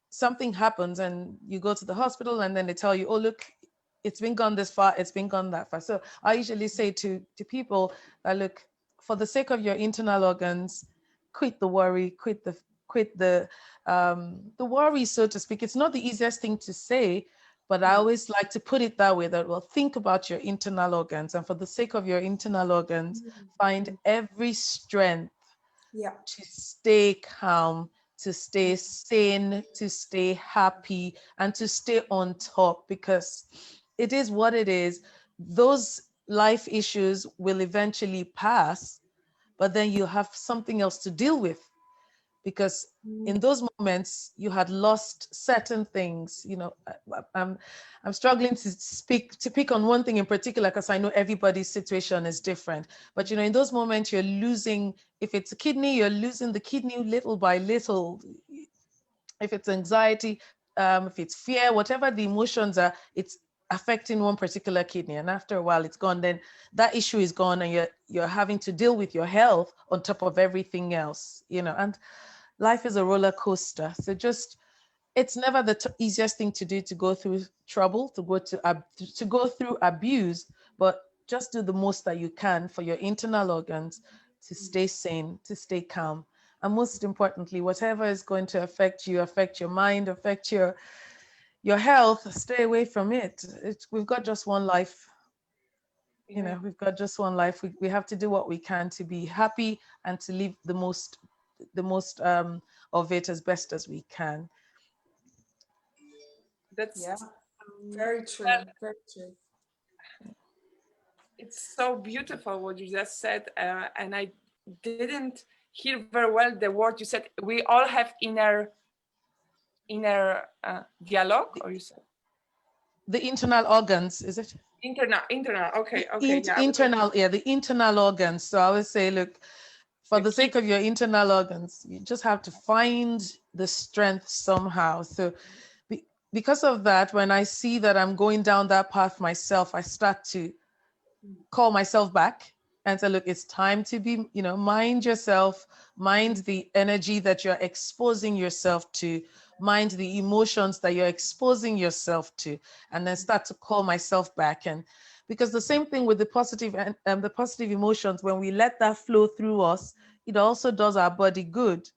C: something happens and you go to the hospital and then they tell you, oh, look, it's been gone this far, it's been gone that far. So I usually say to people that, look, for the sake of your internal organs, quit the worry, quit the worry, so to speak. It's not the easiest thing to say, but I always like to put it that way, that, well, think about your internal organs, and for the sake of your internal organs, find every strength to stay calm, to stay sane, to stay happy, and to stay on top, because it is what it is. Those life issues will eventually pass, but then you have something else to deal with, because in those moments you had lost certain things. I'm struggling to pick on one thing in particular, because I know everybody's situation is different. But in those moments you're losing, if it's a kidney, you're losing the kidney little by little. If it's anxiety, if it's fear, whatever the emotions are, it's affecting one particular kidney, and after a while it's gone. Then that issue is gone, and you're having to deal with your health on top of everything else. And life is a roller coaster. So it's never the easiest thing to do, to go through trouble, to go through abuse, but just do the most that you can for your internal organs to stay sane, to stay calm. And most importantly, whatever is going to affect you, affect your mind, affect your health, stay away from it. We've got just one life. We've got just one life. We have to do what we can to be happy and to live the most of it as best as we can.
A: That's
B: very true. Very true.
A: It's so beautiful what you just said, and I didn't hear very well the word you said. We all have inner dialogue, or you said
C: the internal organs, is it?
A: Internal. Okay.
C: Internal, yeah, the internal organs. So I always say, look, for the sake of your internal organs, you just have to find the strength somehow. So because of that, when I see that I'm going down that path myself, I start to call myself back and say, look, it's time to be, mind yourself, mind the energy that you're exposing yourself to. mind the emotions that you're exposing yourself to, and then start to call myself back. And because the same thing with the positive and the positive emotions, when we let that flow through us, it also does our body good.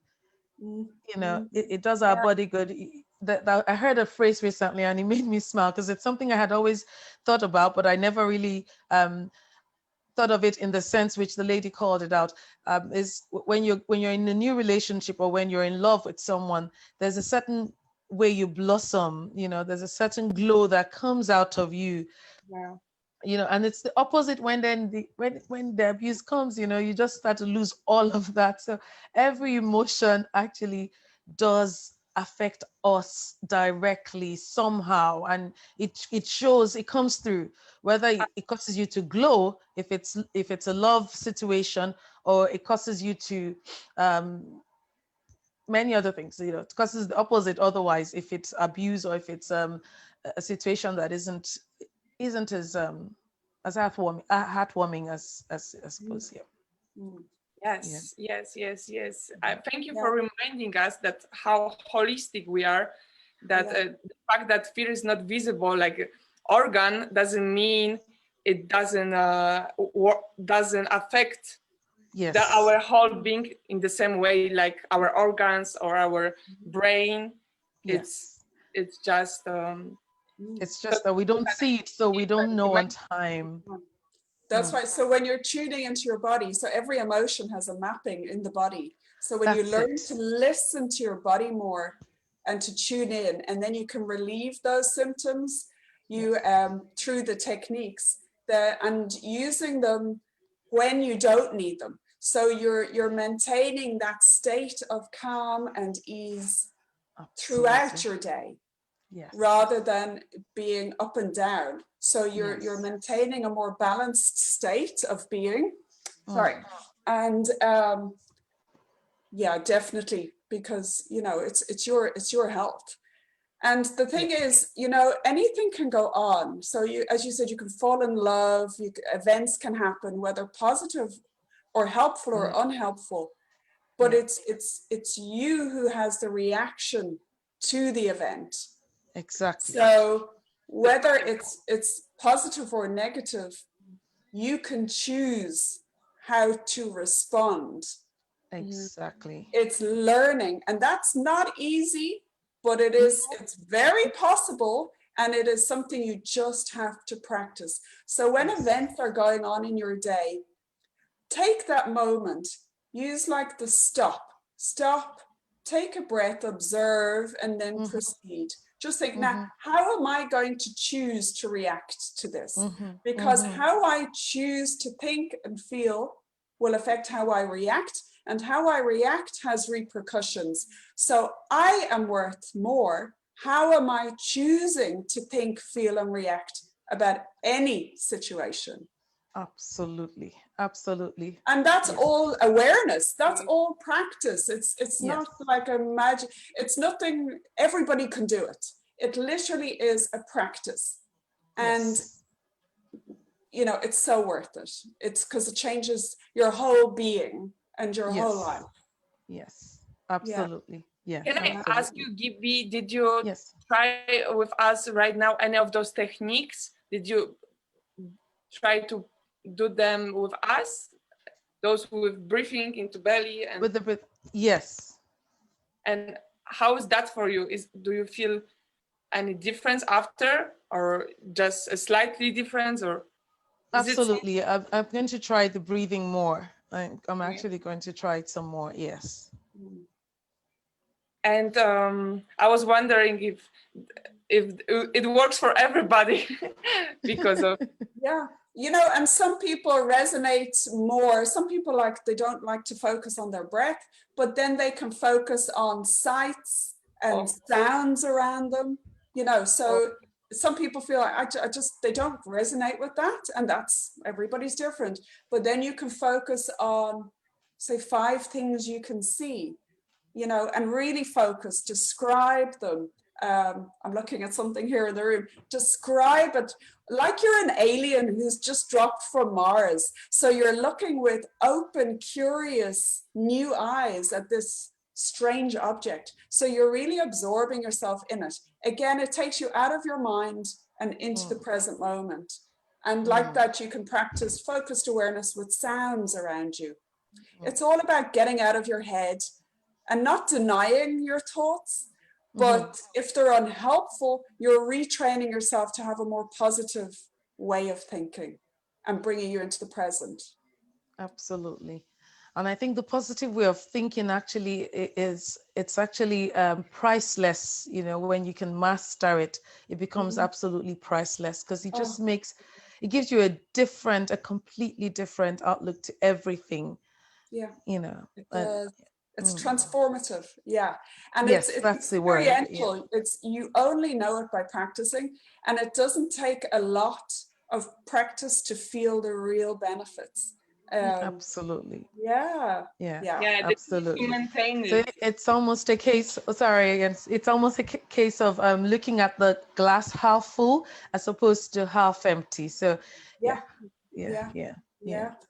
C: You know, it does our body good. That I heard a phrase recently and it made me smile, because it's something I had always thought about, but I never really thought of it in the sense which the lady called it out. Is when you're in a new relationship, or when you're in love with someone, there's a certain way you blossom. You know, there's a certain glow that comes out of you.
A: Yeah.
C: You know, and it's the opposite when when the abuse comes. You know, you just start to lose all of that. So every emotion actually does affect us directly somehow, and it shows, it comes through, whether it causes you to glow if it's a love situation, or it causes you to many other things. You know, it causes the opposite otherwise, if it's abuse, or if it's a situation that isn't as heartwarming as I suppose. Yeah.
A: Yes, yes, yes, yes. Thank you
B: Yeah.
A: for reminding us that how holistic we are. That the fact that fear is not visible, like organ, doesn't mean it doesn't affect
C: Yes.
A: our whole being in the same way, like our organs or our brain.
C: Yes.
A: It's just
C: It's just that we don't see it, so we don't know on time.
B: That's right. So when you're tuning into your body, so every emotion has a mapping in the body. So when you
C: That's
B: learn
C: it.
B: to listen to your body more and to tune in, and then you can relieve those symptoms, you through the techniques and using them when you don't need them. So you're maintaining that state of calm and ease throughout
C: Absolutely.
B: your day,
C: Yes.
B: rather than being up and down. So you're
C: Yes.
B: maintaining a more balanced state of being.
C: Mm.
B: Sorry. And yeah, definitely, because you know it's your health. And the thing is, you know, anything can go on. So you, as you said, you can fall in love, events can happen, whether positive or helpful or unhelpful. But
C: Yeah.
B: it's you who has the reaction to the event.
C: Exactly.
B: So whether it's positive or negative, you can choose how to respond.
C: Exactly.
B: It's learning, and that's not easy, but it's very possible, and it is something you just have to practice. So when
C: Yes.
B: events are going on in your day, take that moment, use like the stop, take a breath, observe, and then proceed. Just think, now, how am I going to choose to react to this? Because how I choose to think and feel will affect how I react, and how I react has repercussions. So I am worth more. How am I choosing to think, feel, and react about any situation?
C: Absolutely. Absolutely.
B: And that's
C: Yes.
B: all awareness, that's all practice. It's
C: Yes.
B: not like a magic, it's nothing, everybody can do it. It literally is a practice. And
C: Yes.
B: you know, it's so worth it. It's because it changes your whole being and your whole
C: Yes.
B: life.
C: Yes.
B: Yeah.
C: Absolutely. Yeah.
A: Can I ask
C: Absolutely.
A: you, Gibby, did you
C: Yes.
A: try with us right now any of those techniques? Did you try to do them with us? Those with breathing into belly and
C: With the breath. Yes.
A: and how is that for you? Do you feel any difference after, or just a slightly difference, or is it?
C: Absolutely. I'm going to try the breathing more. I'm actually going to try it some more. Yes.
A: And I was wondering if it works for everybody because of
B: Yeah, you know, and some people resonate more. Some people they don't like to focus on their breath, but then they can focus on sights and sounds around them, you know. So some people feel like I just, they don't resonate with that, and that's, everybody's different. But then you can focus on, say, 5 things you can see, you know, and really focus, describe them. I'm looking at something here in the room. Describe it like you're an alien who's just dropped from Mars. So you're looking with open, curious, new eyes at this strange object. So you're really absorbing yourself in it. Again, it takes you out of your mind and into the present moment. And like that, you can practice focused awareness with sounds around you. It's all about getting out of your head and not denying your thoughts, but if they're unhelpful, you're retraining yourself to have a more positive way of thinking and bringing you into the present.
C: Absolutely. And I think the positive way of thinking actually it's actually priceless. You know, when you can master it, it becomes absolutely priceless, because it just it gives you a completely different outlook to everything.
B: Yeah.
C: You know,
B: it's transformative. Yeah. And
C: yes,
B: it's
C: that's the word.
B: experiential.
C: Yeah.
B: It's, you only know it by practicing, and it doesn't take a lot of practice to feel the real benefits.
C: Absolutely.
B: Yeah.
C: Absolutely.
A: To maintain
C: So
A: it.
C: it's almost a case, it's almost a case of looking at the glass half full as opposed to half empty. So yeah,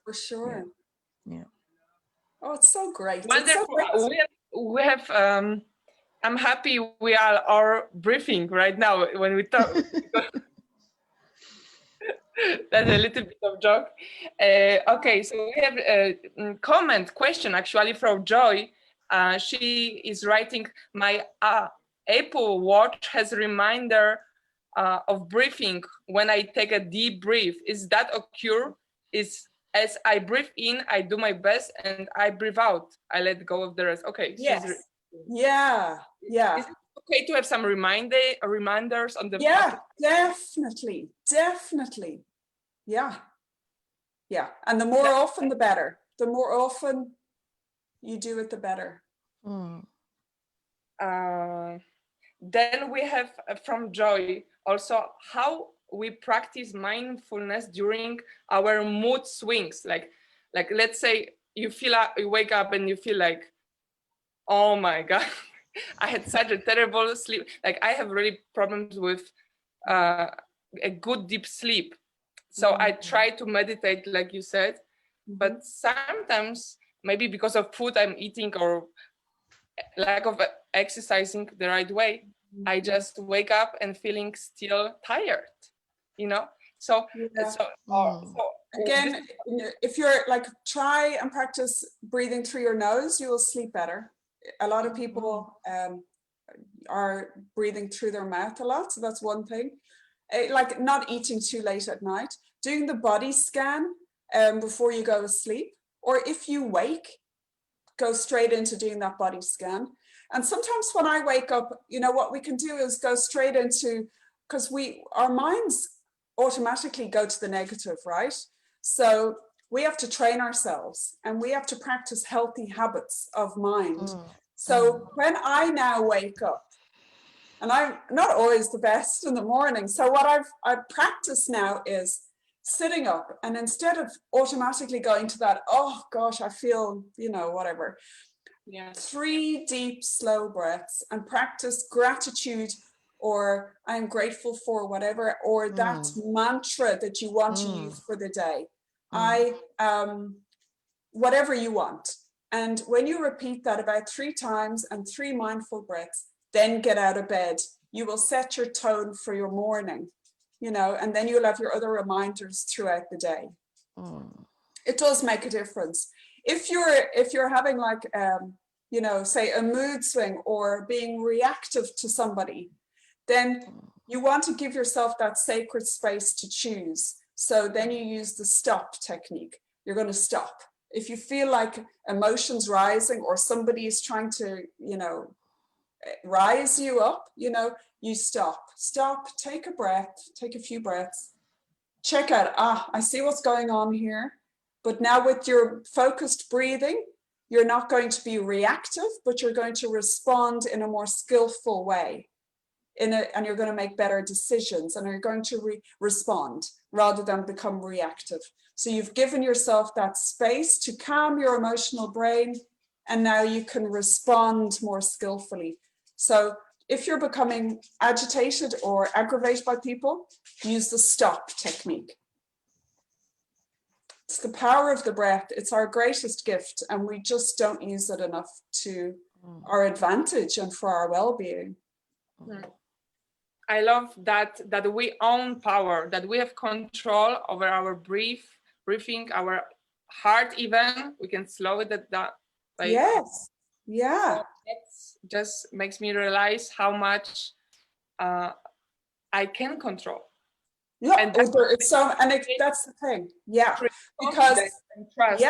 B: for sure.
C: Yeah.
B: Oh, it's so great.
A: Wonderful.
B: It's so great.
A: We have I'm happy we are breathing right now when we talk. That's a little bit of joke. Okay, so we have a question actually from Joy. She is writing, my Apple Watch has a reminder of breathing when I take a deep breath. Is that occur? Is as I breathe in, I do my best, and I breathe out, I let go of the rest. Okay.
B: Yes. Yeah.
A: Is it okay to have some reminders on the
B: Yeah, definitely. Yeah. And the more often the better. The more often you do it, the better.
A: Then we have from Joy also how we practice mindfulness during our mood swings. Like let's say you wake up and you feel like, oh my God, I had such a terrible sleep. Like I have really problems with a good deep sleep. So I try to meditate, like you said, but sometimes maybe because of food I'm eating or lack of exercising the right way, I just wake up and feeling still tired, you know? So
B: again, if you're like, try and practice breathing through your nose, you will sleep better. A lot of people are breathing through their mouth a lot, so that's one thing. Like not eating too late at night, doing the body scan before you go to sleep, or if you wake, go straight into doing that body scan. And sometimes when I wake up, you know, what we can do is go straight into, because our minds automatically go to the negative, right? So we have to train ourselves and we have to practice healthy habits of mind. So when I now wake up, and I'm not always the best in the morning, so what I've practiced now is sitting up, and instead of automatically going to that, oh gosh, I feel, you know, whatever, 3 deep slow breaths, and practice gratitude, or I'm grateful for whatever, or that mantra that you want to use for the day. Whatever you want. And when you repeat that about 3 times and 3 mindful breaths, then get out of bed. You will set your tone for your morning, you know, and then you'll have your other reminders throughout the day. It does make a difference. If you're having like, you know, say a mood swing or being reactive to somebody, then you want to give yourself that sacred space to choose. So then you use the stop technique. You're going to stop. If you feel like emotions rising or somebody is trying to, you know, rise you up, you know, you stop, take a breath, take a few breaths, check out, I see what's going on here. But now with your focused breathing, you're not going to be reactive, but you're going to respond in a more skillful way. And you're going to make better decisions, and you're going to respond rather than become reactive. So you've given yourself that space to calm your emotional brain, and now you can respond more skillfully. So if you're becoming agitated or aggravated by people, use the stop technique. It's the power of the breath. It's our greatest gift, and we just don't use it enough to our advantage and for our well-being.
A: I love that we own power, that we have control over our breathing, our heart even. We can slow it down. Like,
B: yes. Yeah.
A: It just makes me realize how much I can control.
B: Yeah,
A: and
B: that's the thing. Yeah, because
A: and trust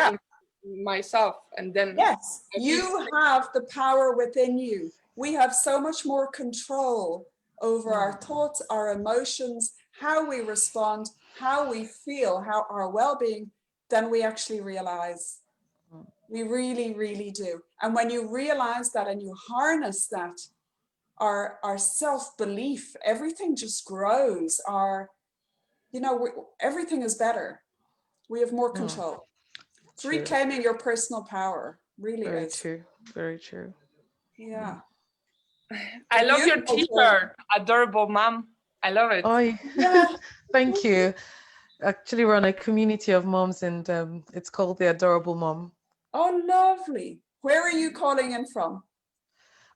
A: in myself, and then
B: yes, you have the power within you. We have so much more control over our thoughts, our emotions, how we respond, how we feel, how our well-being, than we actually realize. We really, really do. And when you realize that and you harness that, our self-belief, everything just grows. Everything is better. We have more control. It's reclaiming your personal power, really
C: Very
B: is.
C: true. Very true.
B: Yeah.
A: I love your t-shirt, adorable mom. I love it.
C: Oh, yeah. Thank you. Actually run a community of moms, and it's called the Adorable Mom.
B: Oh, lovely. Where are you calling in from?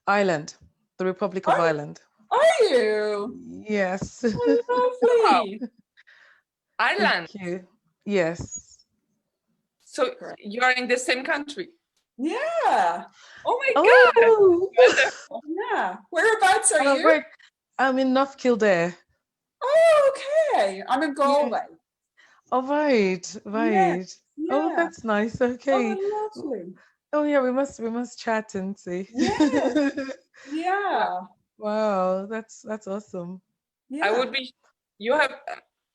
C: Ireland, the Republic of Ireland.
B: Are you?
C: Yes.
B: Oh, lovely.
A: Ireland.
C: Thank you. Yes.
A: So you are in the same country?
B: Yeah.
A: Oh my God.
B: Yeah. Whereabouts are you?
C: I'm in North Kildare.
B: Oh, okay. I'm in Galway.
C: Yeah. Oh, right.
B: Yeah.
C: Oh, that's nice. Okay.
B: Oh, lovely.
C: Oh, yeah, we must chat and see.
B: Yeah. Yeah.
C: Wow, that's awesome.
B: Yeah.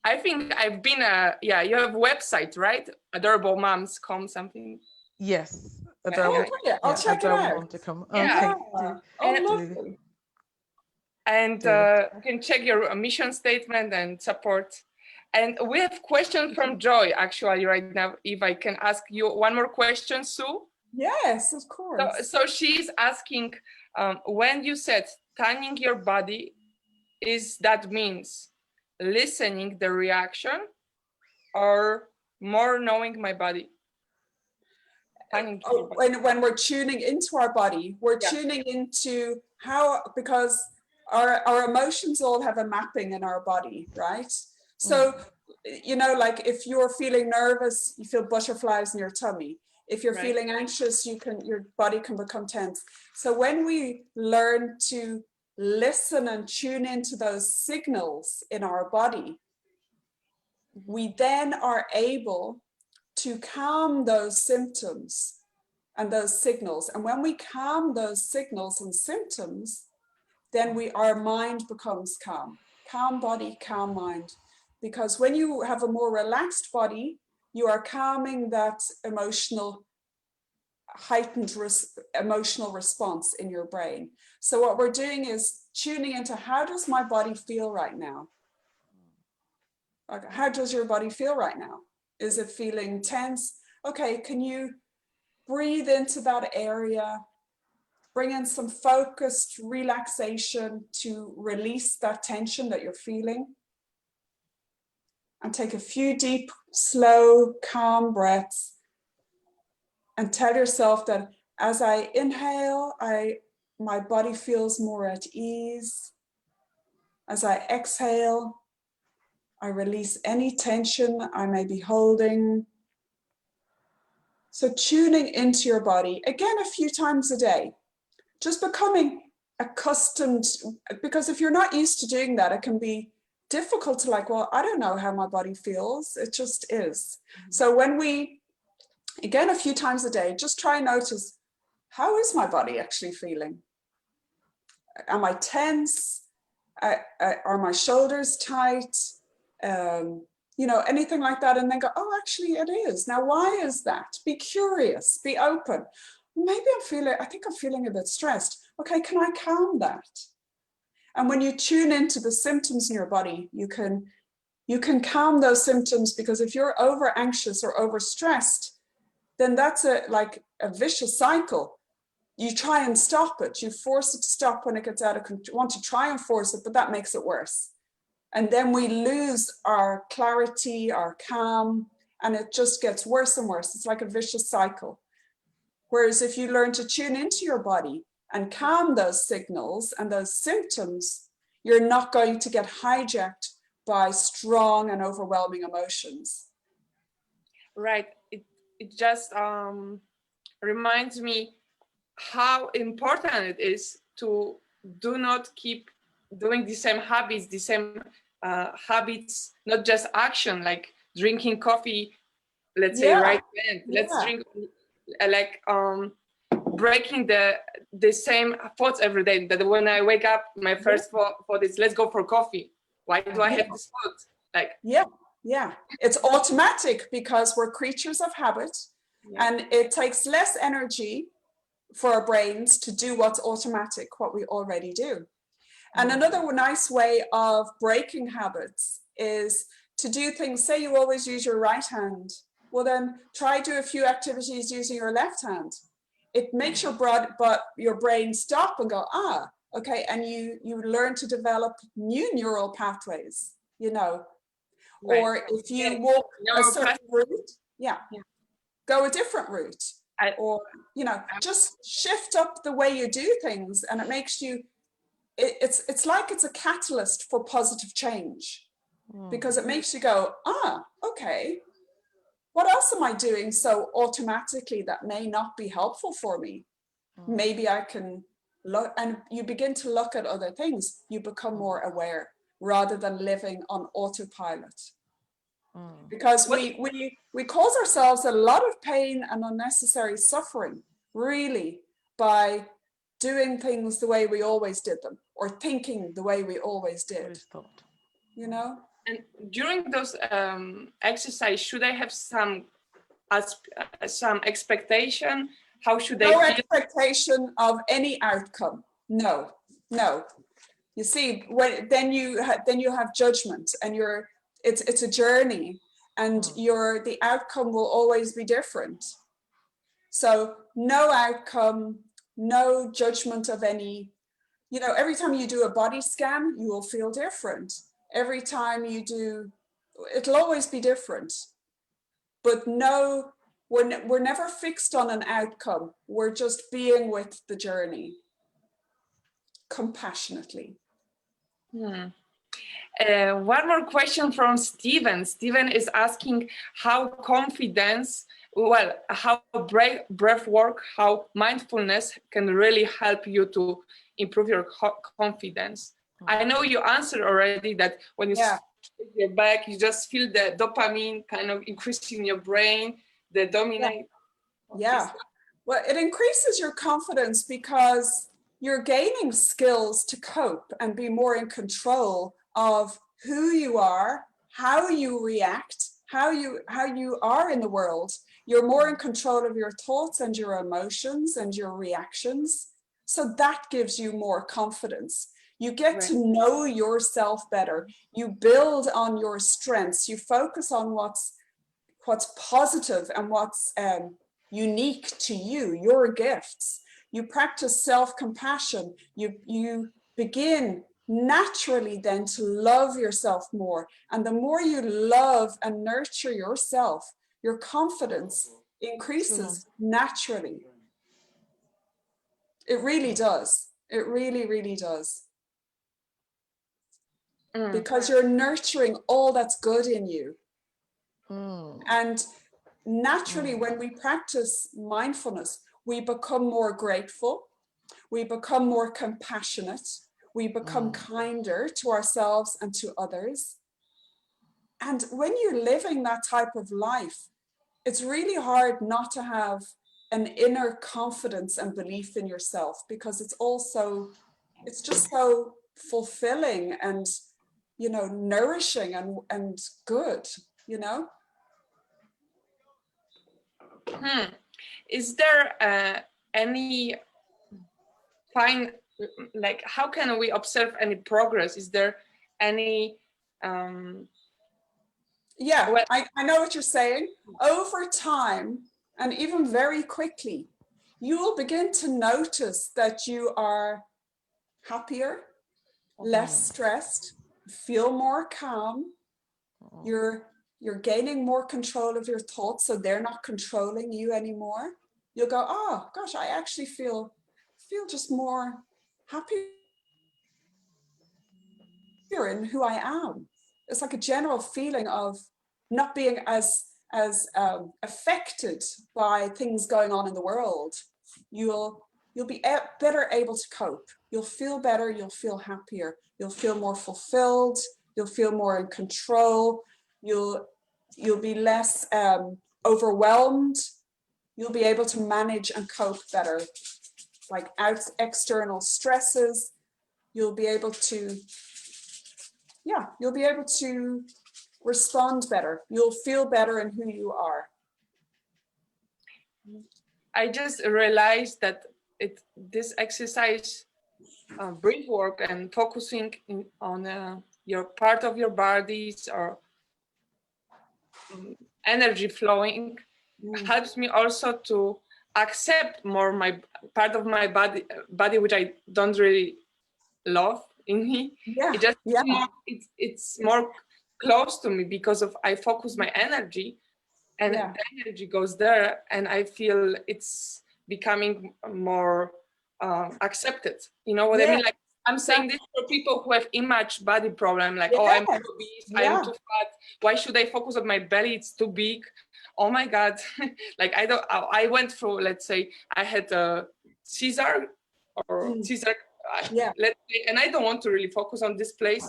A: I think I've been you have a website, right? Adorable Moms something.
C: Yes.
B: Adorable. Yeah, I'll check it out.
C: Mom.com.
A: Yeah.
C: Okay.
B: Lovely.
A: And you can check your mission statement and support. And we have questions from Joy actually right now. If I can ask you one more question, Sue.
B: Yes, of course.
A: So she's asking, when you said tanning your body, is that means listening the reaction or more knowing my body?
B: When we're tuning into our body, we're tuning into because our emotions all have a mapping in our body, right? So, like if you're feeling nervous, you feel butterflies in your tummy. If you're feeling anxious, your body can become tense. So when we learn to listen and tune into those signals in our body, we then are able to calm those symptoms and those signals. And when we calm those signals and symptoms, then our mind becomes calm. Calm body, calm mind. Because when you have a more relaxed body, you are calming that heightened emotional response in your brain. So what we're doing is tuning into, how does my body feel right now? How does your body feel right now? Is it feeling tense? Okay, can you breathe into that area? Bring in some focused relaxation to release that tension that you're feeling. And take a few deep, slow, calm breaths. And tell yourself that as I inhale, my body feels more at ease. As I exhale, I release any tension I may be holding. So tuning into your body, again, a few times a day, just becoming accustomed, because if you're not used to doing that, it can be difficult to I don't know how my body feels. It just is. So when we, again, a few times a day, just try and notice, how is my body actually feeling? Am I tense? Are my shoulders tight? Anything like that, and then go, oh, actually it is. Now, why is that? Be curious, be open. Maybe I think I'm feeling a bit stressed. Okay, can I calm that? And when you tune into the symptoms in your body, you can calm those symptoms, because if you're over anxious or over stressed, then that's a vicious cycle. You try and stop it. You force it to stop when it gets out of control. You want to try and force it, but that makes it worse. And then we lose our clarity, our calm, and it just gets worse and worse. It's like a vicious cycle. Whereas if you learn to tune into your body, and calm those signals and those symptoms, you're not going to get hijacked by strong and overwhelming emotions.
A: Right. It just reminds me how important it is to do not keep doing the same habits, not just action, like drinking coffee, let's say right then. Let's drink like breaking the same thoughts every day. That when I wake up, my first thought is let's go for coffee. Why do I have this thought? Like
B: it's automatic because we're creatures of habit, and it takes less energy for our brains to do what's automatic, what we already do. And another nice way of breaking habits is to do things. Say you always use your right hand, well then try do a few activities using your left hand. It makes your brain stop and go, okay, and you learn to develop new neural pathways, you know. Right. Or if you walk a certain route, go a different route. Or, you know, just shift up the way you do things, and it makes you, it's like it's a catalyst for positive change, because it makes you go, okay, what else am I doing so automatically that may not be helpful for me? Maybe I can look, and you begin to look at other things. You become more aware rather than living on autopilot. Because we cause ourselves a lot of pain and unnecessary suffering, really, by doing things the way we always did them, or thinking the way we always did. You know?
A: And during those exercise, should I have some expectation? How should I feel?
B: No expectation of any outcome. No. You see, then you have judgment, and it's a journey, and the outcome will always be different. So no outcome, no judgment of any. You know, every time you do a body scan, you will feel different. Every time you do, it'll always be different. But no, we're never fixed on an outcome. We're just being with the journey compassionately.
A: One more question from Steven. Steven is asking how breath work, how mindfulness can really help you to improve your confidence. I know you answered already that when you sit your back, you just feel the dopamine kind of increasing in your brain, the dominate.
B: Well, it increases your confidence because you're gaining skills to cope and be more in control of who you are, how you react, how you are in the world. You're more in control of your thoughts and your emotions and your reactions. So that gives you more confidence. You get to know yourself better. You build on your strengths. You focus on what's positive and what's unique to you, your gifts. You practice self-compassion. You begin naturally then to love yourself more. And the more you love and nurture yourself, your confidence increases naturally. It really does. It really, really does. Because you're nurturing all that's good in you. And naturally, when we practice mindfulness, we become more grateful, we become more compassionate, we become kinder to ourselves and to others. And when you're living that type of life, it's really hard not to have an inner confidence and belief in yourself, because it's just so fulfilling and, you know, nourishing and good, you know?
A: Is there any like, how can we observe any progress? Is there any
B: I know what you're saying. Over time, and even very quickly, you will begin to notice that you are happier, less stressed, feel more calm. You're gaining more control of your thoughts, so they're not controlling you anymore. You'll go, oh gosh, I actually feel feel just more happier in who I am. It's like a general feeling of not being as affected by things going on in the world. You'll be better able to cope. You'll feel better. You'll feel happier. You'll feel more fulfilled. You'll feel more in control. You'll be less overwhelmed. You'll be able to manage and cope better, like external stresses. You'll be able to, yeah, you'll be able to respond better. You'll feel better in who you are.
A: I just realized that this exercise, breath work and focusing on your part of your bodies or energy flowing helps me also to accept more my part of my body which I don't really love in me.
B: Yeah,
A: It just
B: yeah.
A: it's more close to me because of I focus my energy, and
B: Yeah.
A: the energy goes there, and I feel it's becoming more accepted. You know what I mean? Like, I'm saying this for people who have image body problem, like, oh, I'm too obese, I'm too fat. Why should I focus on my belly? It's too big. Oh my God. Like, I went through, let's say, I had a Caesar or Caesar, let's say, and I don't want to really focus on this place.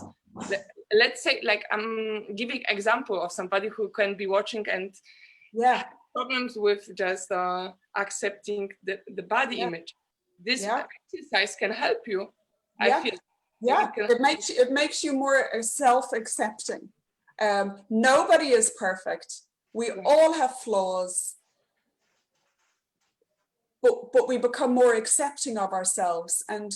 A: Let's say, like, I'm giving example of somebody who can be watching and have problems with just accepting the body image. This exercise can help you. I feel.
B: It makes you more self-accepting. Nobody is perfect. We all have flaws, but we become more accepting of ourselves. And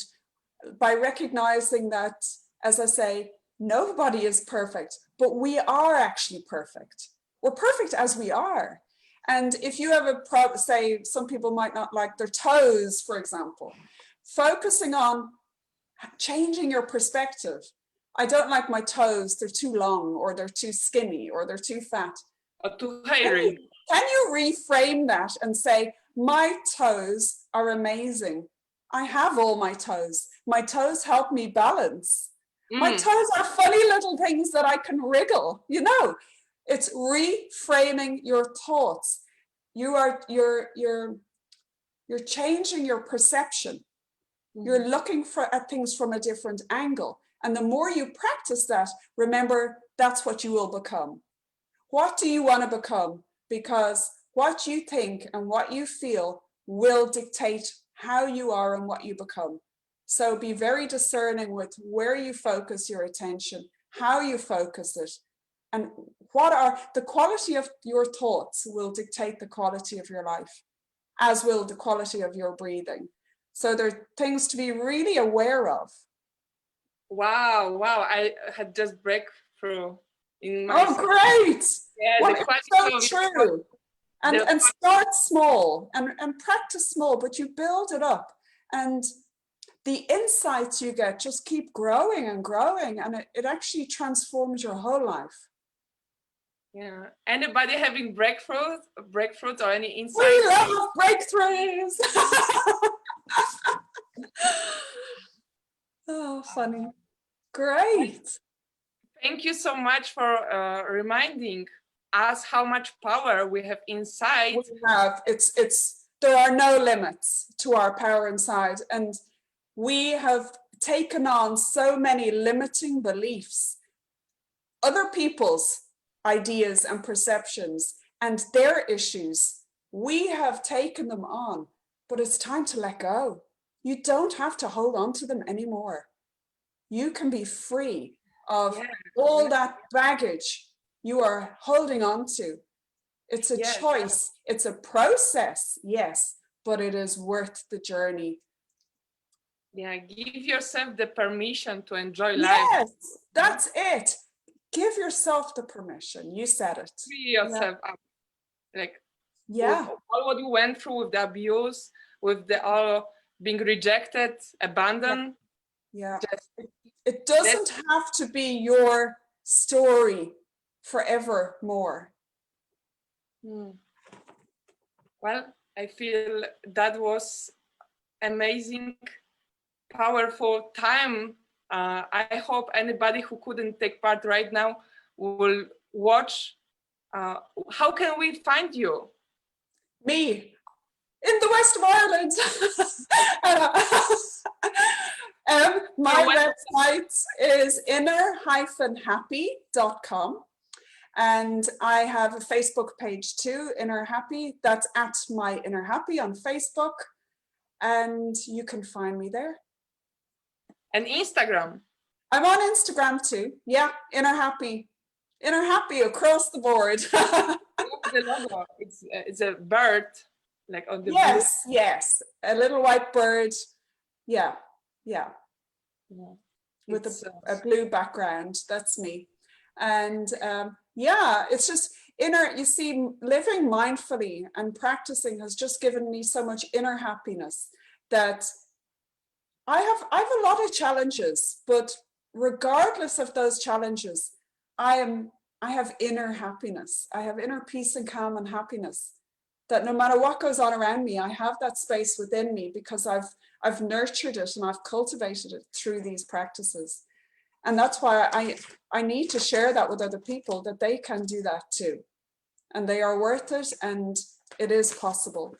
B: by recognizing that, as I say, nobody is perfect, but we are actually perfect. We're perfect as we are. And if you have a say, some people might not like their toes, for example, focusing on changing your perspective. I don't like my toes, they're too long, or they're too skinny, or they're too fat.
A: Or too hairy.
B: Can you reframe that and say, my toes are amazing. I have all my toes. My toes help me balance. My toes are funny little things that I can wriggle, you know. It's reframing your thoughts. You're changing your perception. You're looking at things from a different angle. And the more you practice that, remember, that's what you will become. What do you want to become? Because what you think and what you feel will dictate how you are and what you become. So be very discerning with where you focus your attention, how you focus it, and what are the quality of your thoughts will dictate the quality of your life, as will the quality of your breathing. So there are things to be really aware of.
A: Wow, I had just breakthrough in my.
B: Oh, great!
A: Yeah,
B: well, it's so true. And start small and practice small, but you build it up. And the insights you get just keep growing and growing, and it actually transforms your whole life.
A: Yeah. Anybody having breakthroughs or any insights?
B: We love breakthroughs. Oh, funny. Great.
A: Thank you so much for reminding us how much power we have inside.
B: We have. There are no limits to our power inside, and we have taken on so many limiting beliefs, other people's ideas and perceptions and their issues. We have taken them on, but it's time to let go. You don't have to hold on to them anymore. You can be free of all that baggage you are holding on to. It's a choice. It's a process, yes, but it is worth the journey.
A: Yeah, give yourself the permission to enjoy life.
B: Yes, that's it. Give yourself the permission. You said it.
A: Free yourself up. Like,
B: with
A: all what you went through, with the abuse, with the all being rejected, abandoned.
B: Yeah. It doesn't have to be your story forevermore.
A: Well, I feel that was amazing, powerful time. I hope anybody who couldn't take part right now will watch. How can we find you?
B: Me, in the west of Ireland. My website is inner-happy.com. And I have a Facebook page too, Inner Happy. That's at My Inner Happy on Facebook. And you can find me there.
A: And Instagram.
B: I'm on Instagram too. Yeah, Inner Happy. Inner Happy across the board.
A: The logo. It's a bird, like on the
B: yes, blue. Yes, a little white bird. Yeah, yeah. With a blue background. That's me. And yeah, it's just inner, you see, living mindfully and practicing has just given me so much inner happiness that I have a lot of challenges, but regardless of those challenges, I have inner happiness. I have inner peace and calm and happiness, that no matter what goes on around me, I have that space within me because I've nurtured it and I've cultivated it through these practices. And that's why I need to share that with other people, that they can do that too. And they are worth it, and it is possible.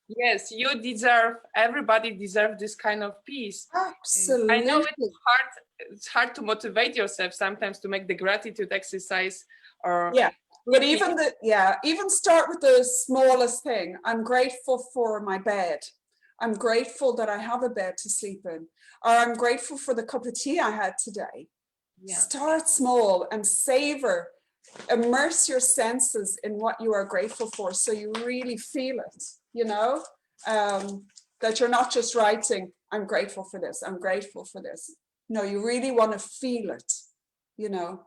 A: Yes, you deserve, everybody deserves this kind of peace.
B: Absolutely.
A: I know it's hard to motivate yourself sometimes to make the gratitude exercise, or
B: yeah. But even start with the smallest thing. I'm grateful for my bed. I'm grateful that I have a bed to sleep in. Or I'm grateful for the cup of tea I had today. Yeah. Start small and savor. Immerse your senses in what you are grateful for so you really feel it, you know? That you're not just writing, I'm grateful for this, I'm grateful for this. No, you really want to feel it, you know?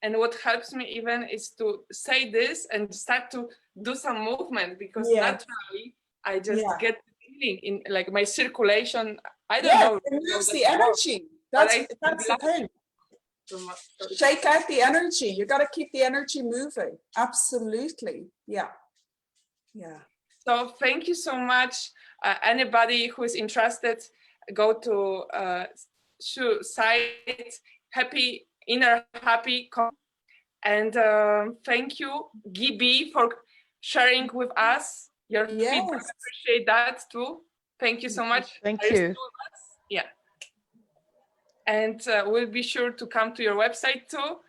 A: And what helps me even is to say this and start to do some movement, because naturally I just get the feeling in like my circulation. I don't know.
B: It moves the energy. That's the thing. Shake out the energy. You got to keep the energy moving. Absolutely. Yeah. Yeah.
A: So thank you so much. Anybody who is interested, go to Sue site, Inner Happy. And thank you, Gibi, for sharing with us your feedback. I appreciate that too. Thank you so much.
C: Thank you.
A: Yeah. And we'll be sure to come to your website too.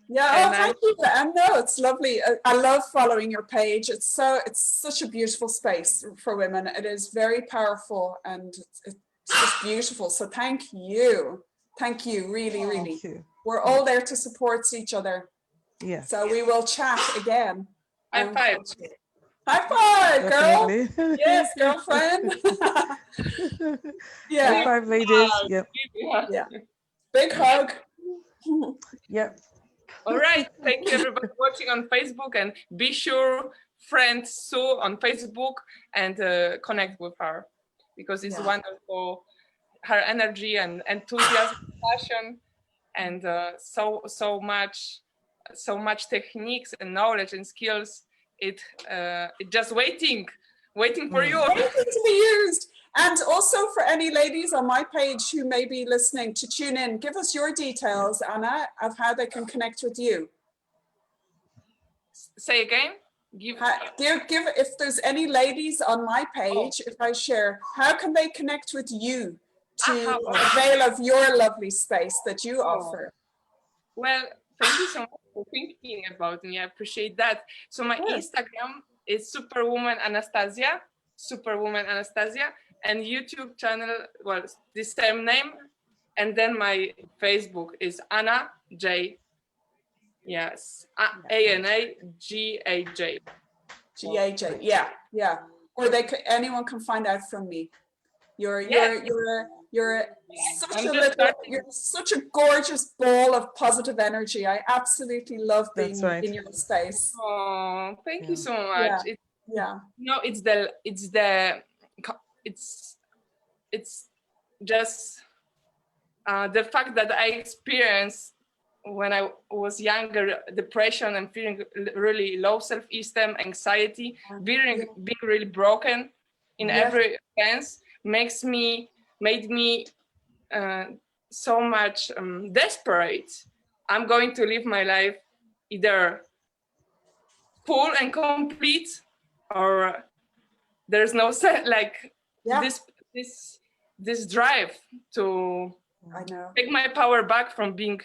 B: Yeah, thank you. And no, it's lovely. I love following your page. It's such a beautiful space for women. It is very powerful and it's just beautiful. So thank you. Thank you, really, really.
C: Thank you.
B: We're all there to support each other.
C: Yeah.
B: So we will chat again.
A: High five.
B: High five,
C: Definitely.
B: girl. Yes, girlfriend.
C: Yeah. High five, ladies. Yep.
B: Yeah. Big hug.
C: Yep.
A: All right. Thank you, everybody watching on Facebook, and be sure friend Sue on Facebook and connect with her, because it's wonderful. Her energy and enthusiasm, passion, and so much techniques and knowledge and skills. It just waiting for you.
B: Waiting to be used. And also for any ladies on my page who may be listening to tune in, give us your details, Anna, of how they can connect with you.
A: Say again.
B: Give if there's any ladies on my page, if I share, how can they connect with you to avail of your lovely space that you offer?
A: Well, thank you so much for thinking about me. I appreciate that. So my Instagram is Superwoman Anastasia, and YouTube channel, well, the same name. And then my Facebook is Anna J. Yes, ANAGAJ.
B: GAJ. Yeah. Or anyone can find out from me. You're such a gorgeous ball of positive energy. I absolutely love being in your space.
A: Oh, thank you so much. It's just the fact that I experienced when I was younger, depression and feeling really low self-esteem, anxiety, being really broken in
B: Yes.
A: every sense made me so much desperate. I'm going to live my life either full and complete, or there's no like
B: Yeah.
A: this drive to
B: I know.
A: take my power back from being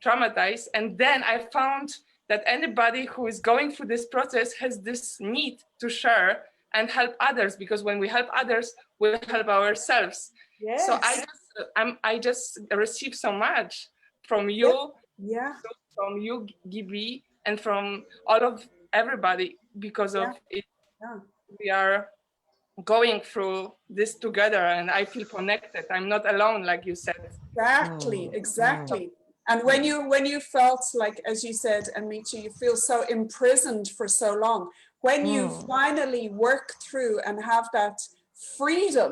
A: traumatized. And then I found that anybody who is going through this process has this need to share and help others, because when we help others, we help ourselves.
B: Yes.
A: So I just received so much from you,
B: Yeah.
A: from you, Gibi, and from all of everybody, because of it.
B: Yeah.
A: We are going through this together, and I feel connected. I'm not alone, like you said.
B: Exactly, exactly. And when you felt like, as you said, Amici, you feel so imprisoned for so long, when you finally work through and have that freedom,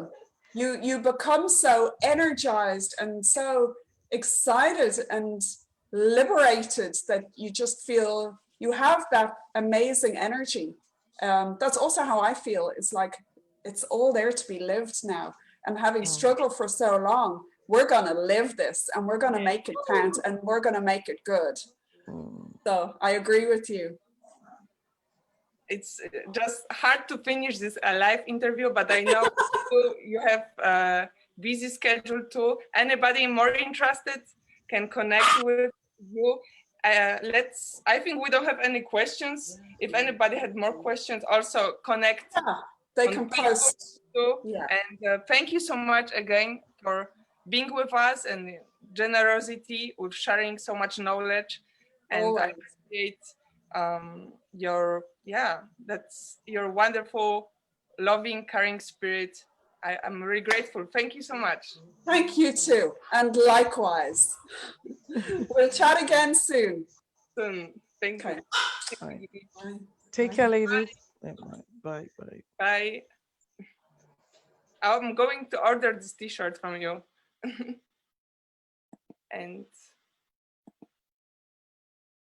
B: you become so energized and so excited and liberated that you just feel you have that amazing energy. That's also how I feel. It's like it's all there to be lived now. And having struggled for so long, we're going to live this and we're going to make it count and we're going to make it good. So I agree with you.
A: It's just hard to finish this live interview, but I know you have a busy schedule too. Anybody more interested can connect with you. I think we don't have any questions. If anybody had more questions, also connect.
B: Yeah, they can post.
A: Too.
B: Yeah.
A: And thank you so much again for being with us and generosity with sharing so much knowledge. And
B: Always.
A: I appreciate that's your wonderful, loving, caring spirit. I'm really grateful. Thank you so much.
B: Thank you too. And likewise. We'll chat again soon.
A: Soon. Thank
B: Okay.
A: you.
C: Right.
B: Bye.
C: Take care, ladies. Bye. Bye.
A: Bye. I'm going to order this t-shirt from you. And